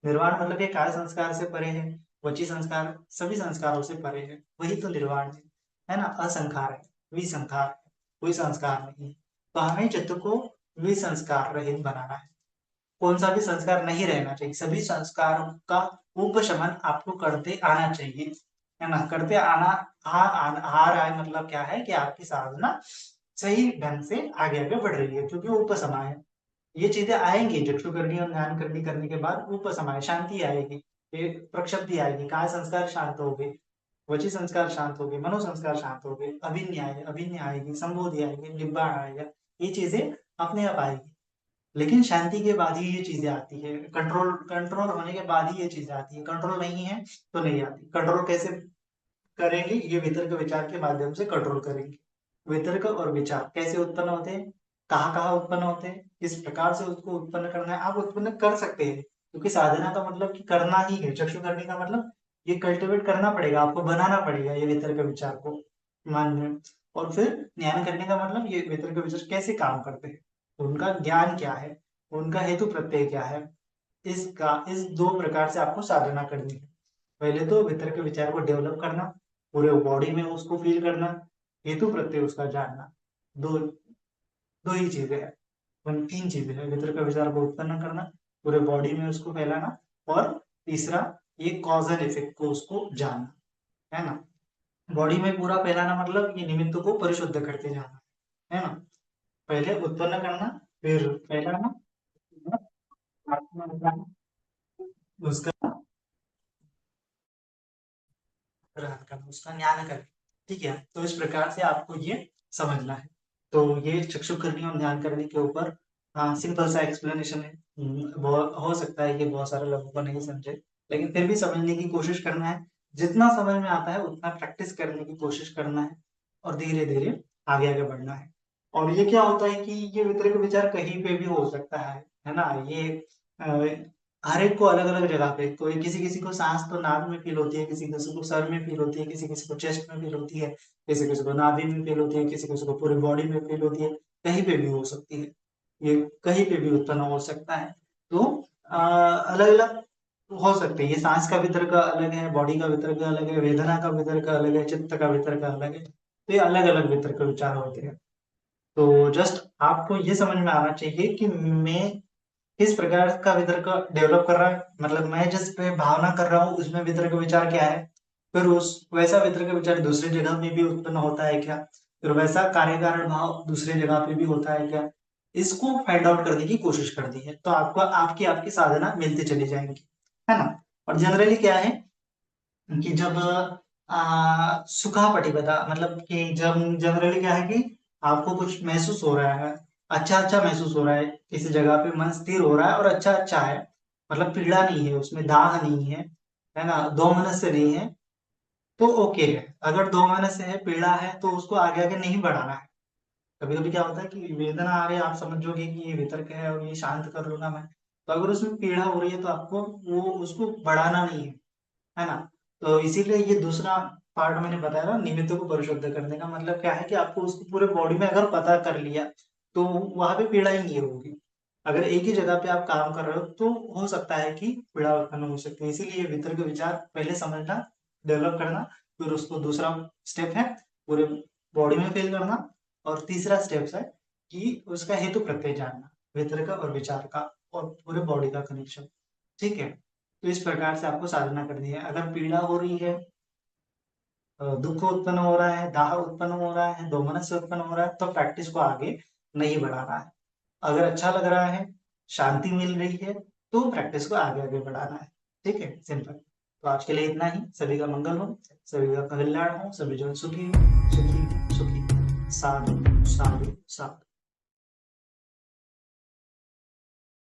निर्वाण मतलब ये काय संस्कार से परे है, वची संस्कार, सभी संस्कारों से परे है, वही तो निर्वाण है ना। असंखार है, विसंखार है, कोई संस्कार नहीं है। तो हमें चित्त को विसंस्कार रहित बनाना है, कौन सा भी संस्कार नहीं रहना चाहिए, सभी संस्कारों का उपशमन आपको करते आना चाहिए, है ना। करते आना आ रहा है मतलब क्या है कि आपकी साधना सही ढंग से आगे आगे बढ़ रही है, क्योंकि उपशमन है। ये चीजें आएंगी चक्षु करनी और ज्ञान करनी करने के बाद, उपशमन शांति आएगी, ये प्रक्षुब्धि आएगी, काय संस्कार शांत हो गए, वची संस्कार शांत हो गए, मनो संस्कार शांत हो गए, अभिन्य आएगी, संबोधि आएगी, निब्बाण आएगा, ये चीजें अपने आप आएगी। लेकिन शांति के बाद ही ये चीजें आती है, कंट्रोल कंट्रोल होने के बाद ही ये चीजें आती है, कंट्रोल नहीं है तो नहीं आती। कंट्रोल कैसे करेंगे, ये वितर्क विचार के माध्यम से कंट्रोल करेंगे। वितर्क और विचार कैसे उत्पन्न होते हैं, कहाँ कहाँ उत्पन्न होते हैं, किस प्रकार से उसको उत्पन्न करना है, आप उत्पन्न कर सकते हैं, क्योंकि साधना का मतलब कि करना ही है, चक्षु करने का मतलब ये कल्टिवेट करना पड़ेगा, आपको बनाना पड़ेगा ये वितर्क विचार को मन में। और फिर ज्ञान करने का मतलब ये वितर्क विचार कैसे काम करते हैं, उनका ज्ञान क्या है, उनका हेतु प्रत्यय क्या है, इस दो प्रकार से आपको साधना करनी है। पहले तो वितर्क विचार को डेवलप करना, पूरे बॉडी में उसको फील करना, हेतु प्रत्यय उसका जानना, दो दो ही चीजें हैं, तीन चीजें हैं, वितर्क विचार को उत्पन्न करना, पूरे बॉडी में उसको फैलाना, और तीसरा ये कॉजल इफेक्ट को उसको जानना, है ना। बॉडी में पूरा फैलाना मतलब ये निमित्त को परिशुद्ध करते जाना, है ना। पहले उत्पन्न करना, फिर फैलाना, उसका ग्रहण करना, उसका ज्ञान करना। ठीक है, तो इस प्रकार से आपको ये समझना है। तो ये चक्षु करनी और ध्यान करने के ऊपर सिंपल सा एक्सप्लेनेशन है। हो सकता है कि बहुत सारे लोगों को नहीं समझे, लेकिन फिर भी समझने की कोशिश करना है, जितना समझ में आता है उतना प्रैक्टिस करने की कोशिश करना है, और धीरे धीरे आगे आगे बढ़ना है। और ये क्या होता है कि ये वितर्क विचार कहीं पे भी हो सकता है ना। ये हर एक को अलग अलग जगह पे, कोई किसी किसी को सांस तो नाक में फील होती है, किसी किसी को सर में फील होती है, किसी किसी को चेस्ट में फील होती है, किसी किसी को नाभि में फील होती है, किसी किसी को पूरी बॉडी में फील होती है, कहीं पे भी हो सकती है, ये कहीं पे भी उत्पन्न हो सकता है। तो अलग अलग हो सकते हैं, ये सांस का वितर्क अलग है, बॉडी का वितर्क अलग है, वेदना का वितर्क अलग है, चित्त का वितर्क अलग है, तो ये अलग अलग वितर्क विचार होते हैं। तो जस्ट आपको ये समझ में आना चाहिए कि मैं किस प्रकार का वितर्क डेवलप कर रहा है, मतलब मैं जिस पे भावना कर रहा हूँ उसमें वितर्क विचार क्या है, फिर उस वैसा वितर्क विचार दूसरी जगह में भी उत्पन्न होता है क्या, फिर वैसा कार्य कारण भाव दूसरी जगह पे भी होता है क्या, इसको फाइंड आउट करने की कोशिश करनी है, तो आपको आपकी आपकी साधना मिलती चली जाएंगी, है ना। और जनरली क्या है कि जब सुखा पटिपदा मतलब कि जब जनरली क्या है कि आपको कुछ महसूस हो रहा है, अच्छा अच्छा महसूस हो रहा है, किसी जगह पे मन स्थिर हो रहा है और अच्छा अच्छा है, मतलब पीड़ा नहीं है उसमें, दाह नहीं है ना, दो मनस्य नहीं है, तो ओके है। अगर दो मनस्य है, पीड़ा है, तो उसको आगे आगे नहीं बढ़ाना है। कभी कभी क्या होता है कि वेदना आ रही है, आप समझोगे कि ये वितर्क है और ये शांत कर लूंगा मैं, तो अगर उसमें पीड़ा हो रही है तो आपको वो उसको बढ़ाना नहीं है ना। तो इसीलिए ये दूसरा पार्ट मैंने बताया ना, निमित्तों को परिशुद्ध करने का मतलब क्या है कि आपको उसको पूरे बॉडी में अगर पता कर लिया, तो वहां पे पीड़ा ही नहीं होगी। अगर एक ही जगह पे आप काम कर रहे हो तो हो सकता है कि पीड़ा उत्पन्न हो सकती है, इसीलिए वितर्क विचार पहले समझना, डेवलप करना, फिर उसको दूसरा स्टेप है पूरे बॉडी में फील करना, और तीसरा स्टेप है कि उसका हेतु प्रत्यय जानना, वितर्क और विचार का, और पूरे बॉडी का कनेक्शन। ठीक है, तो इस प्रकार से आपको साधना करनी है। अगर पीड़ा हो रही है, दुख उत्पन्न हो रहा है, दाह उत्पन्न हो रहा है, दोमनस्य उत्पन्न हो रहा है, तो प्रैक्टिस को आगे नहीं बढ़ाना है। अगर अच्छा लग रहा है, शांति मिल रही है, तो प्रैक्टिस को आगे आगे बढ़ाना है। ठीक है, सिंपल। तो आज के लिए इतना ही। सभी का मंगल हो, सभी का कल्याण हो, सभी जन सुखी हो, सुखी सुखी। साधु साधु साधु।